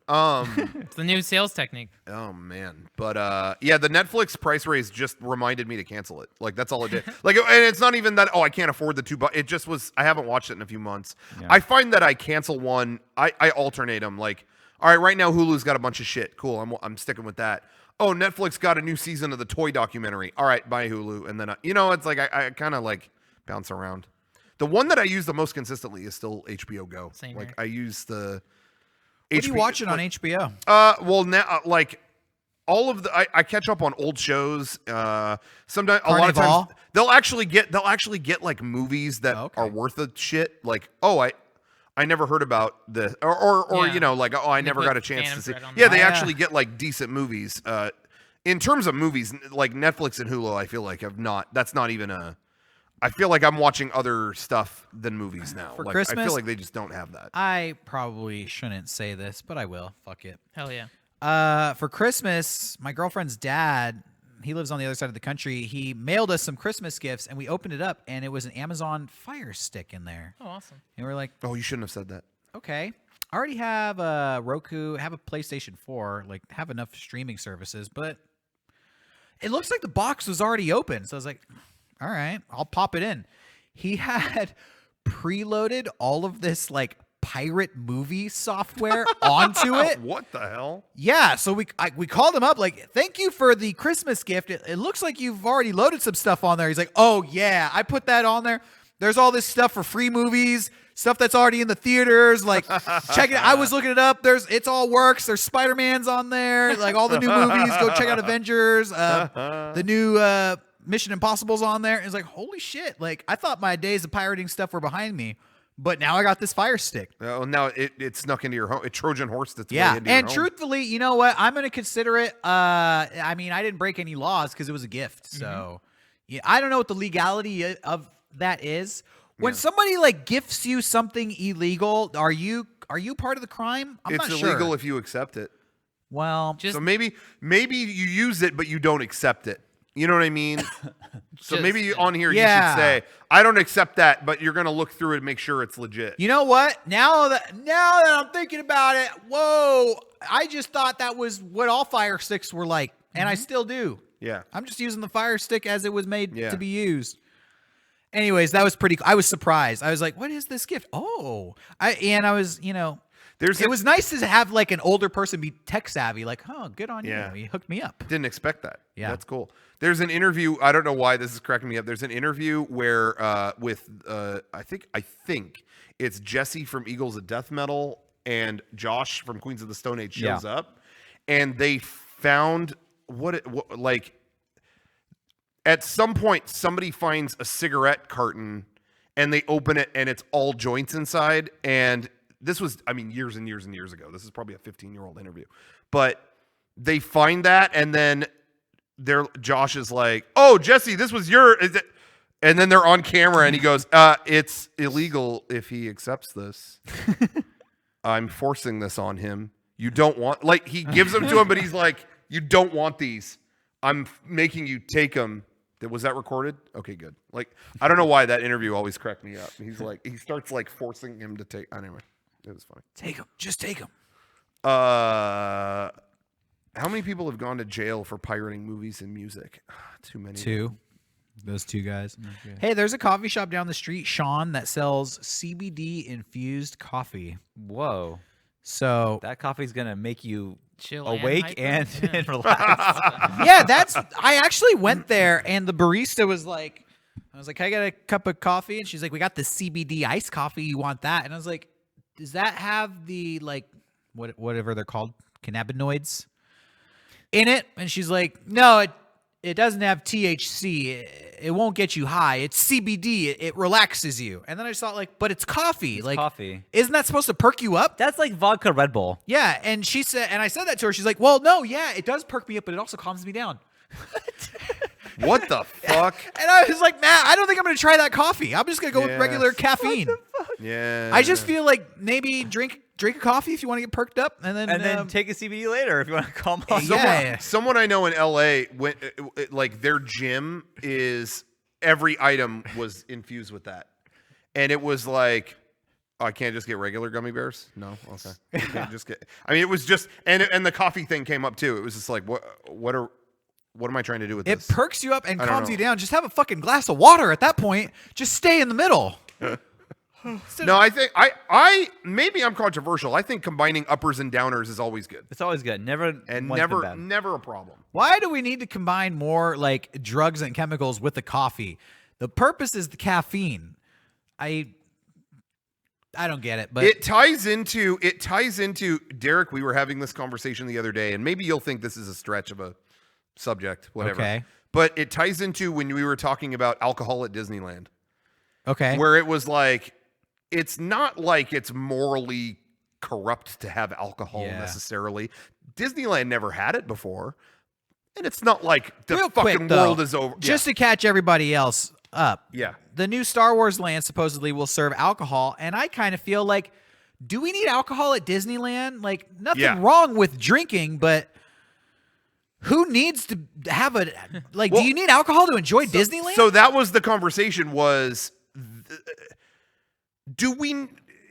It's the new sales technique. Oh man, but the Netflix price raise just reminded me to cancel it. Like that's all it did. Like, and it's not even that. Oh, I can't afford the $2. It just was. I haven't watched it in a few months. Yeah. I find that I cancel one. I alternate them. Like, all right, right now Hulu's got a bunch of shit. Cool, I'm sticking with that. Oh, Netflix got a new season of the toy documentary. All right, buy Hulu, and then it's like I kind of like bounce around. The one that I use the most consistently is still HBO Go. Same like here. I use the. What are you watching on HBO? Well, now like all of the I catch up on old shows. Sometimes a lot of times Carnival? they'll actually get like movies that Okay. are worth a shit. Like I never heard about this, or Yeah. like I never put got a chance Phantom to see. Thread on Yeah, there. they Yeah. actually get like decent movies in terms of movies, like Netflix and Hulu, I feel like that's not even I feel like I'm watching other stuff than movies now. For like, Christmas, I feel like they just don't have that. I probably shouldn't say this, but I will. Fuck it. Hell yeah. For Christmas, my girlfriend's dad, he lives on the other side of the country. He mailed us some Christmas gifts, and we opened it up, and it was an Amazon Fire Stick in there. Oh, awesome. And we're like, Oh, you shouldn't have said that. okay. I already have a Roku, have a PlayStation 4, like have enough streaming services, but it looks like the box was already open. So I was like, all right, I'll pop it in. He had preloaded all of this like pirate movie software onto it. What the hell? Yeah, so we called him up like, thank you for the Christmas gift. It looks like you've already loaded some stuff on there. He's like, oh yeah, I put that on there. There's all this stuff for free movies, stuff that's already in the theaters. Like, check it. I was looking it up. It's all works. There's Spider-Man's on there. Like all the new movies. Go check out Avengers. The new Mission Impossible's on there. And it's like, holy shit! Like I thought my days of pirating stuff were behind me, but now I got this Fire Stick. Oh, now it snuck into your home. It Trojan horsed its way Yeah, into your and home. truthfully, you know what? I'm gonna consider it. I mean, I didn't break any laws because it was a gift. So, yeah, I don't know what the legality of that is. When somebody like gifts you something illegal, are you part of the crime? I'm It's not illegal sure. if you accept it. Well, Just So maybe you use it, but you don't accept it. You know what I mean? So Just- maybe on here Yeah. you should say, I don't accept that, but you're going to look through it and make sure it's legit. you know what? Now that I'm thinking about it, whoa! I just thought that was what all Fire Sticks were like, and I still do. Yeah. I'm just using the Fire Stick as it was made Yeah. to be used. Anyways, that was pretty. I was surprised. I was like, "What is this gift?" Oh, I was, it was nice to have like an older person be tech savvy. Like, oh, good on Yeah. you. You hooked me up. Didn't expect that. Yeah. That's cool. There's an interview. I don't know why this is cracking me up. There's an interview where with I think it's Jesse from Eagles of Death Metal and Josh from Queens of the Stone Age shows up, and they found like at some point somebody finds a cigarette carton and they open it and it's all joints inside. And this was, I mean, years and years and years ago. This is probably a 15-year-old interview, but they find that and then Josh is like, "Oh, Jesse, this was and then they're on camera and he goes, it's illegal if he accepts this. I'm forcing this on him. You don't want, like, he gives them to him, but he's like, you don't want these. I'm making you take them. Was that recorded? Okay, good. Like, I don't know why that interview always cracked me up. He's like, he starts like forcing him to take, anyway, it was funny. Take them. Just take them. How many people have gone to jail for pirating movies and music? Too many. Two. Those two guys. Okay. Hey, there's a coffee shop down the street, Sean, that sells CBD infused coffee. Whoa. So That coffee's going to make you chill awake and, hyper. Yeah. and relax. yeah, I actually went there and the barista was like, I was like, "Can I get a cup of coffee?" And she's like, "We got the CBD iced coffee. You want that?" And I was like, "Does that have the like whatever they're called, cannabinoids in it?" And she's like, "No, it doesn't have THC. It won't get you high. It's CBD. It relaxes you." And then I just thought like, "But it's coffee. It's like coffee. Isn't that supposed to perk you up?" That's like vodka Red Bull. Yeah, and she said, and I said that to her. She's like, "Well, no, yeah, it does perk me up, but it also calms me down." What the fuck? And I was like, "Man, I don't think I'm gonna try that coffee. I'm just gonna go with Yeah. regular caffeine." Yeah. I just feel like maybe drink a coffee if you want to get perked up, and then take a CBD later if you want to calm off. Yeah. Someone I know in LA went like their gym is every item was infused with that, and it was like, oh, I can't just get regular gummy bears. No, okay, I can't just get. I mean, it was just and the coffee thing came up too. It was just like what am I trying to do with it this? perks you up and I don't calms know. you down. Just have a fucking glass of water at that point. Just stay in the middle. No, I think I maybe I'm controversial. I think combining uppers and downers is always good It's always good. Never and one's been bad. never a problem. Why do we need to combine more like drugs and chemicals with the coffee? The purpose is the caffeine. I don't get it, but It ties into Derek. We were having this conversation the other day, and maybe you'll think this is a stretch of a subject, whatever. Okay. But it ties into when we were talking about alcohol at Disneyland, okay. where it was like, it's not like it's morally corrupt to have alcohol Yeah. necessarily. Disneyland never had it before. And it's not like the Real fucking quick, though, world is over. Just to catch everybody else up. Yeah. The new Star Wars land supposedly will serve alcohol, and I kind of feel like, do we need alcohol at Disneyland? Like, nothing wrong with drinking, but who needs to have a like? Well, do you need alcohol to enjoy Disneyland? So that was the conversation. Was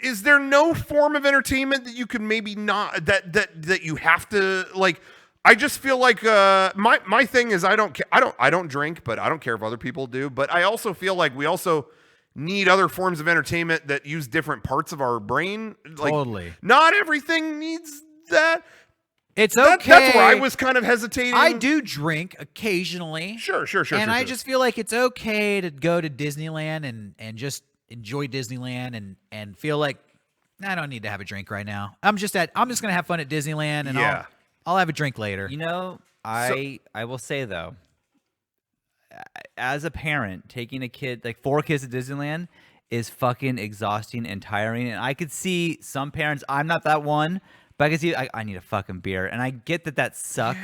is there no form of entertainment that you can maybe not that you have to like? I just feel like my thing is I don't drink, but I don't care if other people do. But I also feel like we also need other forms of entertainment that use different parts of our brain. Like, Totally. not everything needs that. It's okay. That's where I was kind of hesitating. I do drink occasionally. Sure. And I just feel like it's okay to go to Disneyland and just enjoy Disneyland and feel like I don't need to have a drink right now. I'm just gonna have fun at Disneyland and I'll have a drink later. You know, I will say though, as a parent, taking a kid, like 4 kids to Disneyland is fucking exhausting and tiring. And I could see some parents, I'm not that one, but I can see I need a fucking beer. And I get that sucks.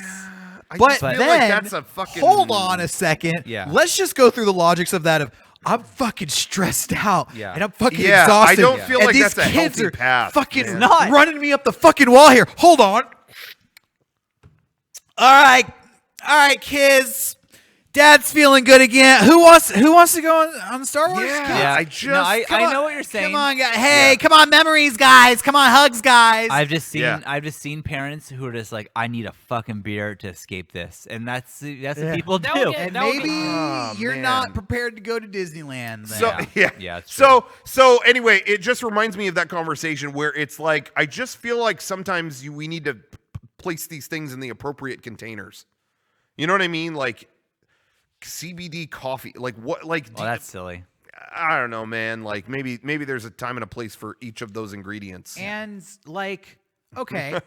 I But just feel then, like that's a fucking hold on a second. Yeah. Let's just go through the logics of that. Of I'm fucking stressed out. Yeah. And I'm fucking Yeah, exhausted. I don't feel and like these that's a kids healthy are path, fucking man. not. running me up the fucking wall here. Hold on. All right, kids. Dad's feeling good again. Who wants to go on Star Wars? Yeah. I know what you're saying. Come on, guys. Hey, come on, memories, guys. Come on, hugs, guys. I've just seen parents who are just like, I need a fucking beer to escape this, and that's what people That do. would get- and that would maybe be- you're man. not prepared to go to Disneyland. Then. So Yeah, it's true. so anyway, it just reminds me of that conversation where it's like I just feel like sometimes we need to place these things in the appropriate containers. You know what I mean? Like CBD coffee. Like what? Like Well, that's silly. I don't know, man. Like maybe there's a time and a place for each of those ingredients. And like, okay,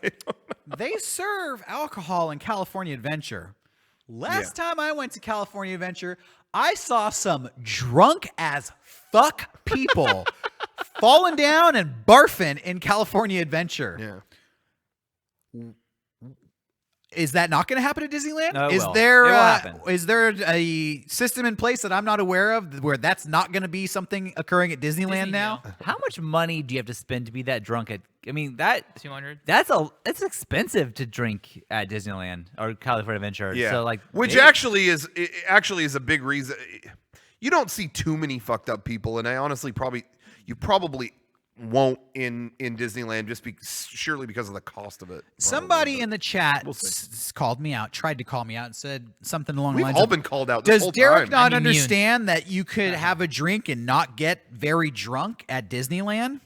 they serve alcohol in California Adventure. Last time I went to California Adventure, I saw some drunk as fuck people falling down and barfing in California Adventure. Yeah. Is that not going to happen at Disneyland? No, it is will. there It will happen. is there a system in place that I'm not aware of where that's not going to be something occurring at Disneyland Disney now? now. How much money do you have to spend to be that drunk at? I mean, that 200. it's expensive to drink at Disneyland or California Adventure. Yeah. So like, Which maybe- actually is a big reason. You don't see too many fucked up people, and I honestly you probably won't in Disneyland just surely because of the cost of it. Probably. Somebody in the chat We'll see. called me out, tried to call me out, and said something along the We've lines all of, been called out. This does whole Derek time. not I'm immune. understand that you could have a drink and not get very drunk at Disneyland?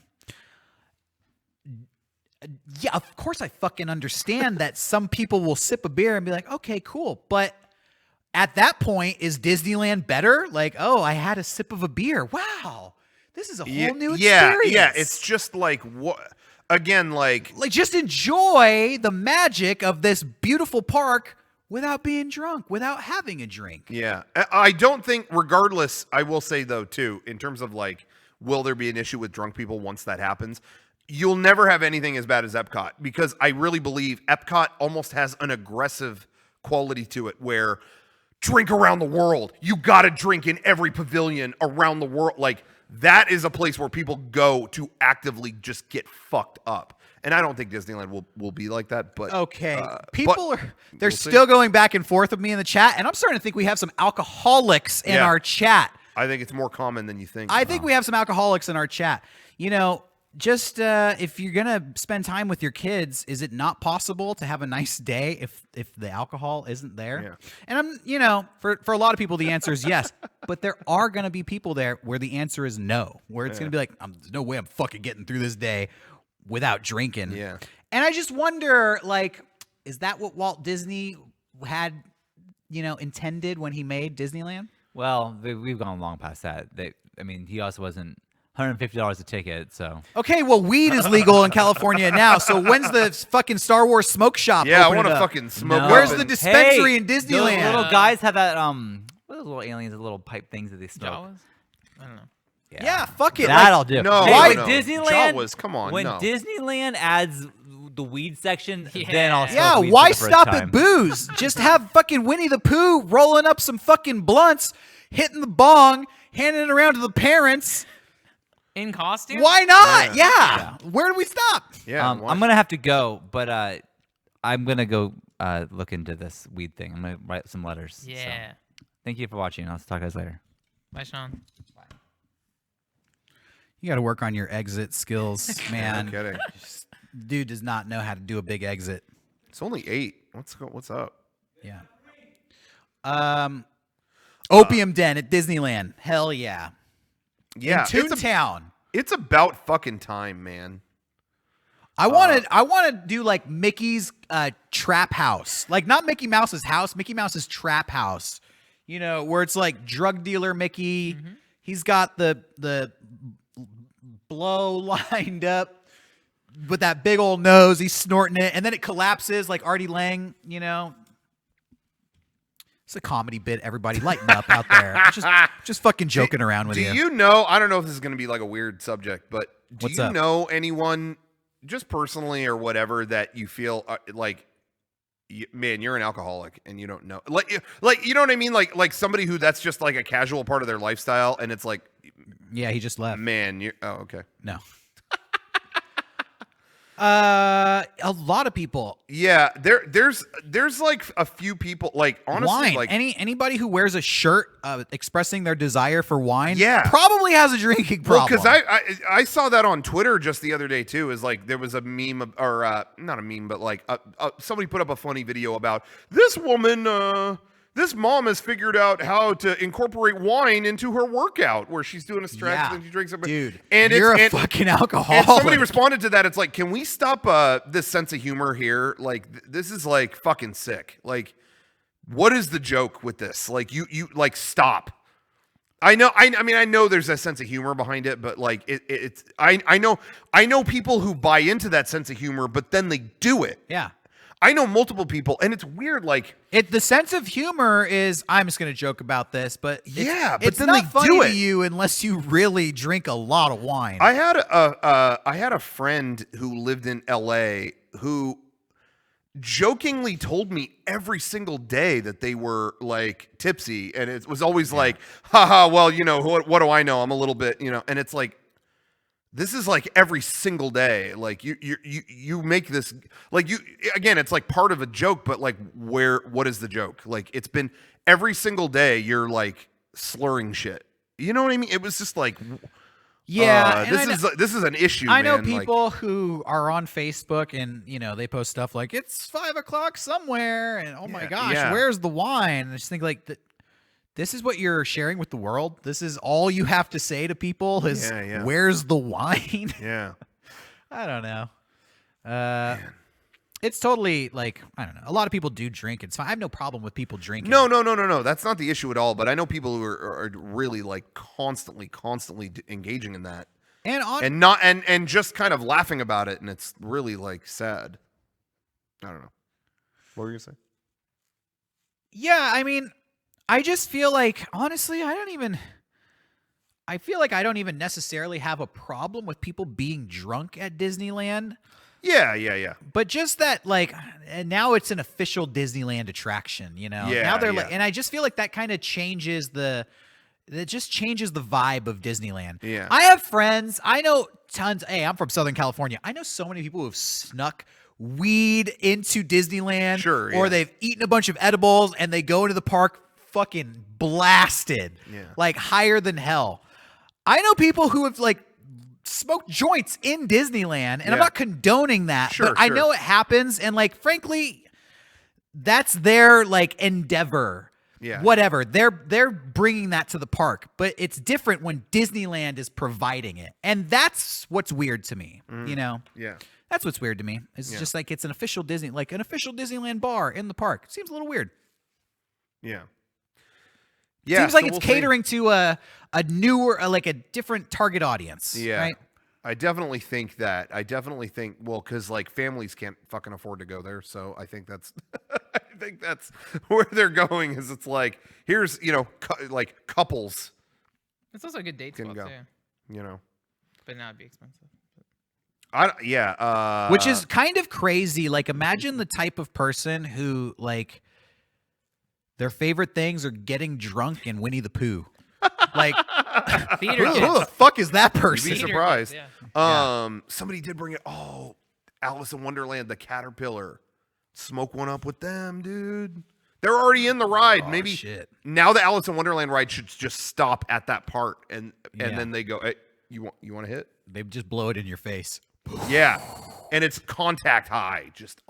Yeah, of course I fucking understand that some people will sip a beer and be like, okay, cool. But at that point, is Disneyland better? Like, oh, I had a sip of a beer. Wow. This is a whole new experience. Yeah, it's just like what again, like just enjoy the magic of this beautiful park without being drunk, without having a drink. yeah. I don't think, regardless, I will say though too, in terms of like, will there be an issue with drunk people once that happens? You'll never have anything as bad as Epcot because I really believe Epcot almost has an aggressive quality to it where drink around the world. You got to drink in every pavilion around the world. Like that is a place where people go to actively just get fucked up. And I don't think Disneyland will be like that. But Okay. but People they're we'll see. still going back and forth with me in the chat, and I'm starting to think we have some alcoholics in Yeah. our chat. I think it's more common than you think. I think we have some alcoholics in our chat. You know, just if you're gonna spend time with your kids, is it not possible to have a nice day if the alcohol isn't there? Yeah. And I'm, you know, for a lot of people the answer is yes, but there are gonna be people there where the answer is no, where it's gonna be like, there's no way I'm fucking getting through this day without drinking. Yeah. And I just wonder, like, is that what Walt Disney had, you know, intended when he made Disneyland? Well, we've gone long past that. I mean, he also wasn't $150 a ticket, so. Okay, well, weed is legal in California now. So when's the fucking Star Wars smoke shop? Yeah, I opening want to up? fucking smoke. No. up Where's and- the dispensary in Those Disneyland? little guys have that what are those little aliens, the little pipe things that they smoke? Jawas? I don't know. Yeah, fuck it. That I'll do. No, Hey, no, when no. Disneyland, Jawas, come on, when no. Disneyland adds the weed section, Yeah. then I'll smoke Yeah, weed for why the first stop time. at booze? Just have fucking Winnie the Pooh rolling up some fucking blunts, hitting the bong, handing it around to the parents. In costume? Why not? Yeah. Where do we stop? Yeah, I'm gonna have to go, but I'm gonna go look into this weed thing. I'm gonna write some letters. so. Yeah. Thank you for watching. I'll talk to you guys later. Bye, Sean. You got to work on your exit skills, man. No kidding. Dude does not know how to do a big exit. It's only 8. What's up? Yeah. Opium Den at Disneyland. Hell yeah. Yeah, In Toontown. it's about fucking time, man. I want to do like Mickey's trap house. Like not Mickey Mouse's house, Mickey Mouse's trap house. You know, where it's like drug dealer Mickey. Mm-hmm. He's got the blow lined up with that big old nose. He's snorting it, and then it collapses like Artie Lang, you know. It's a comedy bit. Everybody lighten up out there. Just fucking joking around with Do you. you know, I don't know if this is going to be like a weird subject, but do What's you up? know anyone just personally or whatever that you feel like man, you're an alcoholic and you don't know, like you know what I mean, like somebody who that's just like a casual part of their lifestyle, and it's like, Yeah, he just left. man, you're okay. No. A lot of people. Yeah, there's like a few people, like honestly, Wine. like Anybody who wears a shirt expressing their desire for wine, Yeah. probably has a drinking well, problem. because I saw that on Twitter just the other day too. Is like there was a meme or not a meme, but like somebody put up a funny video about this woman. This mom has figured out how to incorporate wine into her workout, where she's doing a stretch Yeah. and she drinks it. Dude, and you're a and fucking alcoholic. somebody responded to that. It's like, can we stop this sense of humor here? Like, this is like fucking sick. Like, what is the joke with this? Like, you like stop. I know. I mean, I know there's a sense of humor behind it, but like, it's. I know people who buy into that sense of humor, but then they do it. Yeah. I know multiple people, and it's weird. Like, The sense of humor is, I'm just going to joke about this, but Yeah, but it's then not they funny do to it. you unless you really drink a lot of wine. I had a friend who lived in LA who jokingly told me every single day that they were like tipsy, and it was always like, haha, well, you know, what do I know? I'm a little bit, you know, and it's like, this is like every single day. Like you make this, like, you, again, it's like part of a joke, but like, what is the joke? Like, it's been every single day you're like slurring shit. You know what I mean? It was just like, yeah. and this is an issue. I know man. Like, people who are on Facebook and, you know, they post stuff like, it's 5 o'clock somewhere. And oh my gosh, yeah. where's the wine? And I just think like, this is what you're sharing with the world. This is all you have to say to people is, Yeah. where's the wine? yeah. I don't know. It's totally like, I don't know. A lot of people do drink. It's fine. I have no problem with people drinking. No. That's not the issue at all. But I know people who are really like constantly engaging in that, and just kind of laughing about it, and it's really like sad. I don't know. What were you gonna say? Yeah, I mean, I just feel like, honestly, I feel like I don't even necessarily have a problem with people being drunk at Disneyland. Yeah. But just that, like, and now it's an official Disneyland attraction, you know? Yeah, Now they're yeah. like, and I just feel like that kind of changes it just changes the vibe of Disneyland. Yeah. I have friends, I know tons. Hey, I'm from Southern California. I know so many people who have snuck weed into Disneyland. Sure, Or yeah. they've eaten a bunch of edibles and they go into the park fucking blasted. Yeah. Like higher than hell. I know people who have like smoked joints in Disneyland, and I'm Yeah. not condoning that, Sure, but I sure. know it happens, and like frankly, that's their like endeavor. Yeah. Whatever. They're bringing that to the park, but it's different when Disneyland is providing it. And that's what's weird to me, you know? Yeah. That's what's weird to me. It's just like it's an official Disneyland bar in the park. It seems a little weird. Yeah. Yeah. Seems like so it's we'll see. catering to a newer, like a different target audience. Yeah. Right? I definitely think that. Well, because like families can't fucking afford to go there, so I think that's where they're going. Is it's like, here's, you know, like couples, It's also a good date Can spot go. too, you know. but now it'd be expensive. Which is kind of crazy. Like, imagine the type of person who, like, their favorite things are getting drunk and Winnie the Pooh. Like, Theater who kids. the fuck is that You'd person? be Theater surprised. kids, yeah. Somebody did bring it. Oh, Alice in Wonderland, the Caterpillar. Smoke one up with them, dude. They're already in the ride. Maybe shit. now the Alice in Wonderland ride should just stop at that part, and then they go, hey, you want to hit? They just blow it in your face. Yeah, and it's contact high. Just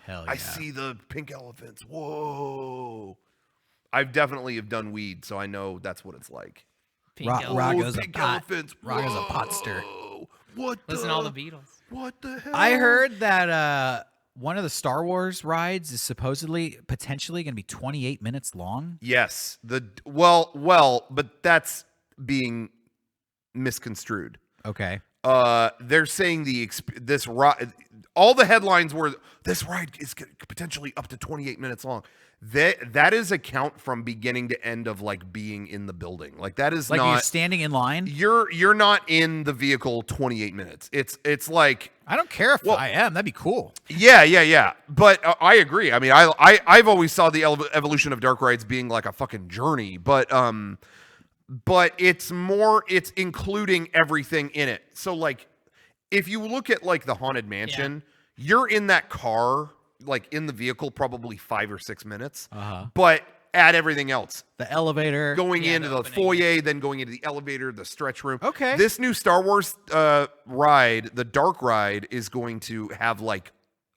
Hell yeah. I see the pink elephants. Whoa. I've definitely have done weed, so I know that's what it's like. Pink elephant. Raga's a pink pot. elephants. Raga's a potster. Whoa. What Listen to all the Beatles. What the hell? I heard that one of the Star Wars rides is supposedly potentially going to be 28 minutes long. Yes. Well, but that's being misconstrued. Okay. They're saying this ride. All the headlines were this ride is potentially up to 28 minutes long. That is a count from beginning to end of like being in the building. Like that is Like not you're standing in line. you're not in the vehicle 28 minutes. It's like I don't care if I am. That'd be cool. yeah. But I agree. I mean, I've always saw the evolution of dark rides being like a fucking journey, but it's including everything in it. So like if you look at like the Haunted Mansion, you're in that car, like in the vehicle, probably 5 or 6 minutes, but add everything else. The elevator. Going into the opening. foyer, then going into the elevator, the stretch room. Okay. This new Star Wars ride, the dark ride, is going to have like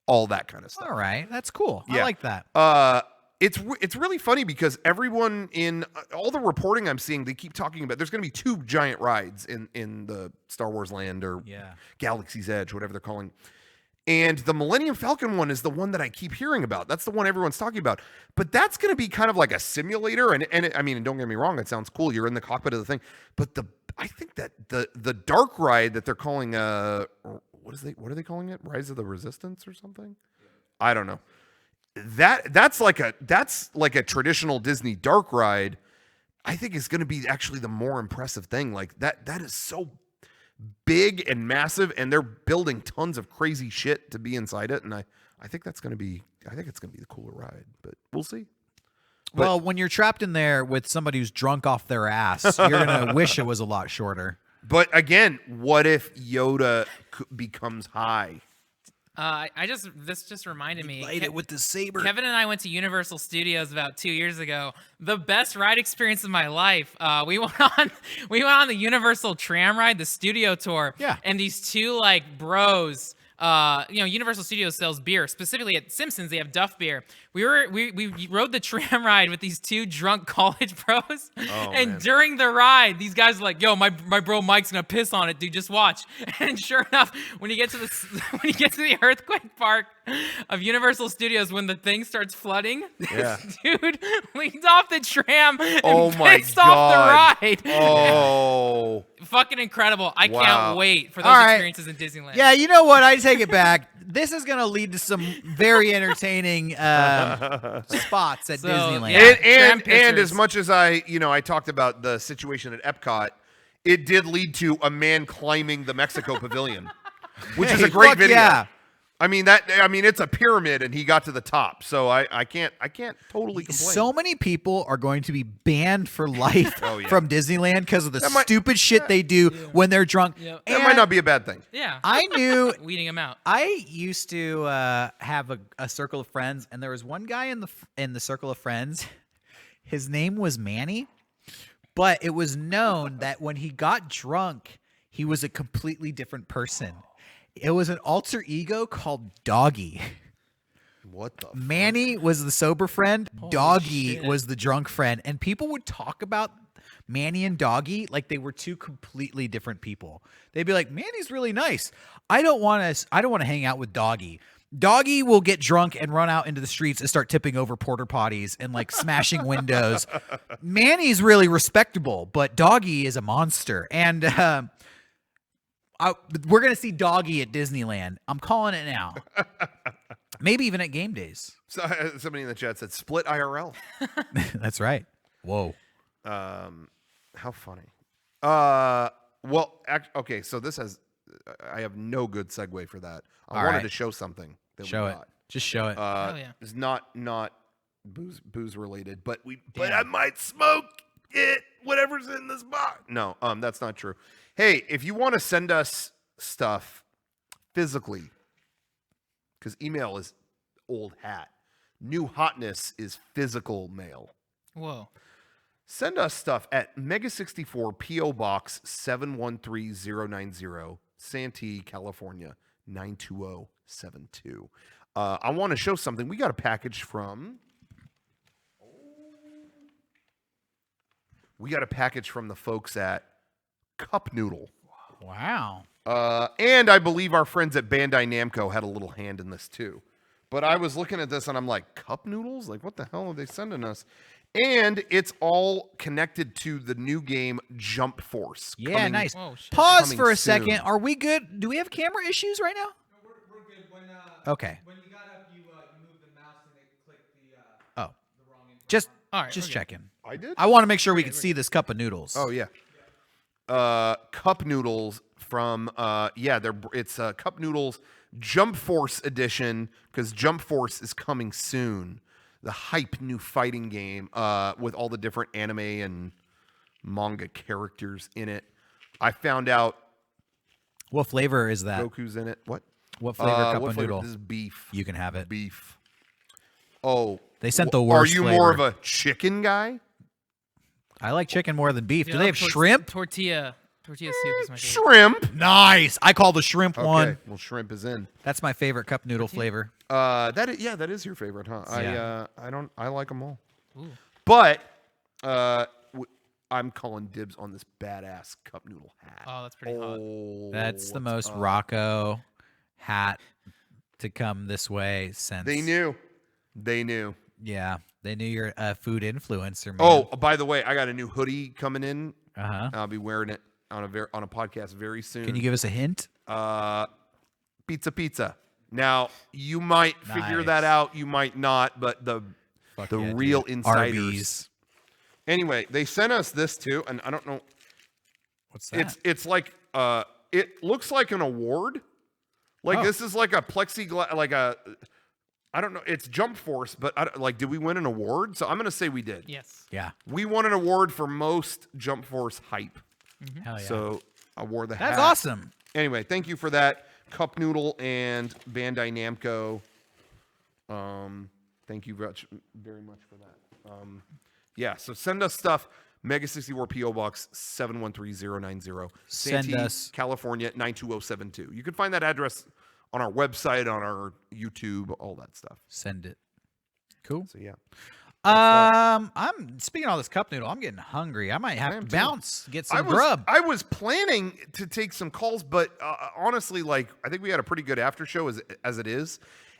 all that kind of stuff. All right. That's cool. I Yeah. like that. It's really funny because everyone in all the reporting I'm seeing, they keep talking about there's going to be 2 giant rides in the Star Wars Land or Galaxy's Edge, whatever they're calling. And the Millennium Falcon one is the one that I keep hearing about. That's the one everyone's talking about. But that's going to be kind of like a simulator. And I mean, don't get me wrong, it sounds cool. You're in the cockpit of the thing. But I think that the dark ride that they're calling what are they calling it? Rise of the Resistance or something? I don't know. That's like a traditional Disney dark ride. I think is going to be actually the more impressive thing. Like that is so big and massive, and they're building tons of crazy shit to be inside it. And I think it's going to be the cooler ride, but we'll see. Well, when you're trapped in there with somebody who's drunk off their ass, you're gonna wish it was a lot shorter. But again, what if Yoda becomes high? This just reminded me. Light it with the saber. Kevin and I went to Universal Studios about 2 years ago. The best ride experience of my life. We went on the Universal tram ride, the studio tour. Yeah. And these 2 like bros. Universal Studios sells beer. Specifically at Simpsons, they have Duff beer. We rode the tram ride with these 2 drunk college bros. And man. during the ride, these guys were like, "Yo, my bro Mike's gonna piss on it, dude. Just watch." And sure enough, when you get to the earthquake park of Universal Studios, when the thing starts flooding, this dude leans off the tram and pissed off the ride. Oh. Fucking incredible. I Wow. can't wait for those All right. experiences in Disneyland. Yeah, you know what? I take it back. This is going to lead to some very entertaining spots at So, Disneyland. yeah. tram And pictures. as much as I talked about the situation at Epcot, it did lead to a man climbing the Mexico Pavilion, which is Hey, a great fuck video. yeah. I mean it's a pyramid and he got to the top. So I can't totally complain. So many people are going to be banned for life Oh, yeah. from Disneyland because of the might- stupid shit they do when they're drunk. Yep. that might not be a bad thing. Yeah. I knew Weeding them out. I used to have a circle of friends, and there was one guy in the circle of friends. His name was Manny, but it was known that when he got drunk, he was a completely different person. It was an alter ego called Doggy. What the Manny was the sober friend. Doggy shit. was the drunk friend, and people would talk about Manny and Doggy like they were 2 completely different people. They'd be like, "Manny's really nice. I don't want to hang out with Doggy. Doggy will get drunk and run out into the streets and start tipping over porta potties and like smashing windows. Manny's really respectable, but Doggy is a monster." And we're gonna see Doggy at Disneyland. I'm calling it now. Maybe even at game days. So, somebody in the chat said split IRL. That's right. Whoa. How funny. Okay, so this has I have no good segue for that. I All wanted right. to show something that Show we it. got. Just show it. Hell yeah. It's not booze related, but Damn. I might smoke it, whatever's in this box. No, that's not true. Hey, if you want to send us stuff physically, because email is old hat. New hotness is physical mail. Whoa. Send us stuff at Mega64 P.O. Box 713090, Santee, California 92072. I want to show something. We got a package from. We got a package from the folks at Cup Noodle. Wow. And I believe our friends at Bandai Namco had a little hand in this too. But I was looking at this and I'm like, cup noodles? Like, what the hell are they sending us? And it's all connected to the new game Jump Force. Yeah, coming- nice. Whoa, shit. Pause Coming for a soon. second. Are we good? Do we have camera issues right now? We're good. When Okay. when you got up, you moved the mouse and it clicked the Oh, the wrong input. just All right, just we're good. checking. I did? I want to make sure we can see this cup of noodles. Oh, yeah. Cup noodles from, it's Cup Noodles Jump Force edition, because Jump Force is coming soon. The hype new fighting game with all the different anime and manga characters in it. I found out What flavor is that? Goku's in it. What? What flavor cup what of flavor? noodle? This is beef. You can have it. Beef. Oh. They sent the Are worst you flavor. more of a chicken guy? I like chicken more than beef. Do Yeah, they have tor- shrimp? Tortilla soup is my favorite. Shrimp. Nice. I call the shrimp Okay. one. Well, shrimp is in. That's my favorite cup noodle flavor. That is your favorite, huh? Yeah. I like them all. Ooh. But I'm calling dibs on this badass cup noodle hat. Oh, that's pretty hot. Oh, That's the what's most up? Rocco hat to come this way since. They knew. They knew. Yeah, they knew you're a food influencer, man. Oh, by the way, I got a new hoodie coming in. Uh-huh. I'll be wearing it on a podcast very soon. Can you give us a hint? Pizza. Now, you might figure Nice. that out, you might not, but the Fuck the yeah, real dude. insiders. Arby's. Anyway, they sent us this too, and I don't know. What's that? It's like it looks like an award. Like Oh. this is like a plexiglass, like a I don't know. It's Jump Force, but did we win an award? So I'm gonna say we did. Yes. Yeah. We won an award for most Jump Force hype. Hell yeah. So I wore the That's hat. awesome. Anyway, thank you for that, Cup Noodle and Bandai Namco. Thank you very much for that. Yeah, so send us stuff. Mega64 P.O. Box 713090. Send Santee, us- California 92072. You can find that address on our website, on our YouTube, all that stuff. Send it. Cool. So yeah. I'm speaking of all this cup noodle. I'm getting hungry. I might have am to too. bounce, get some grub. I was planning to take some calls, but honestly, I think we had a pretty good after show as it is.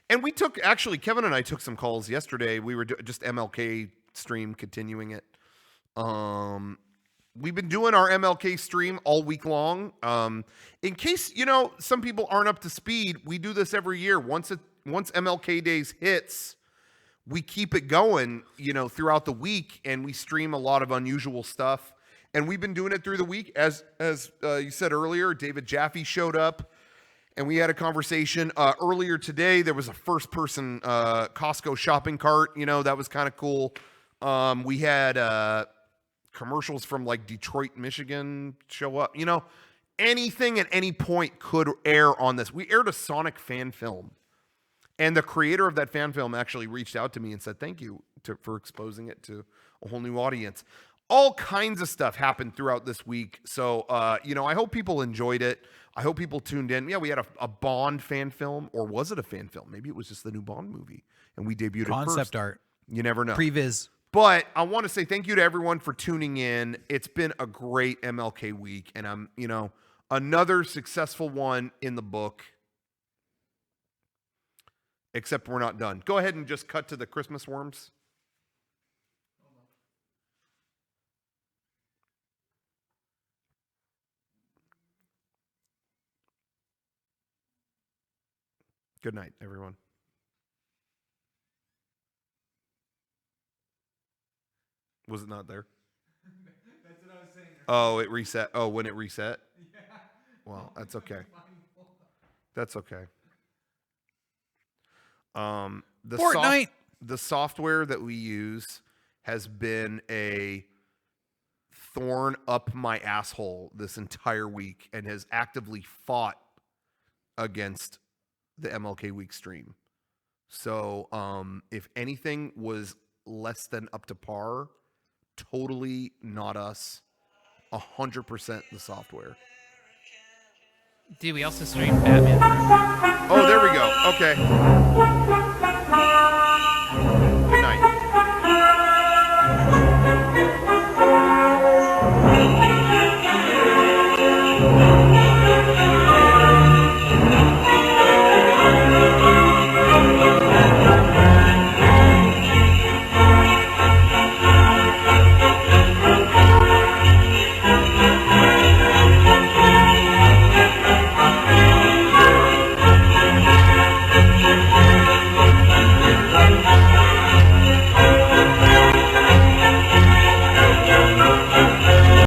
And we took, actually, Kevin and I took some calls yesterday. We were just MLK stream, continuing it. We've been doing our MLK stream all week long. In case, some people aren't up to speed, we do this every year. Once MLK Days hits, we keep it going, throughout the week, and we stream a lot of unusual stuff. And we've been doing it through the week. As you said earlier, David Jaffe showed up, and we had a conversation. Earlier today, there was a first-person Costco shopping cart. That was kind of cool. We had commercials from Detroit, Michigan show up. Anything at any point could air on this. We aired a Sonic fan film. And the creator of that fan film actually reached out to me and said, thank you for exposing it to a whole new audience. All kinds of stuff happened throughout this week. So, I hope people enjoyed it. I hope people tuned in. Yeah, we had a Bond fan film, or was it a fan film? Maybe it was just the new Bond movie, and we debuted it first. Concept art. You never know. Previs. But I want to say thank you to everyone for tuning in. It's been a great MLK week, and I'm, another successful one in the book. Except we're not done. Go ahead and just cut to the Christmas worms. Good night, everyone. Was it not there? That's what I was saying. Oh, it reset. Oh, when it reset? Yeah. Well, that's okay. That's okay. The Fortnite. The software that we use has been a thorn up my asshole this entire week and has actively fought against the MLK Week stream. So, if anything was less than up to par, totally not us. 100% the software. Dude, we also streamed Batman. Oh, there we go. Okay.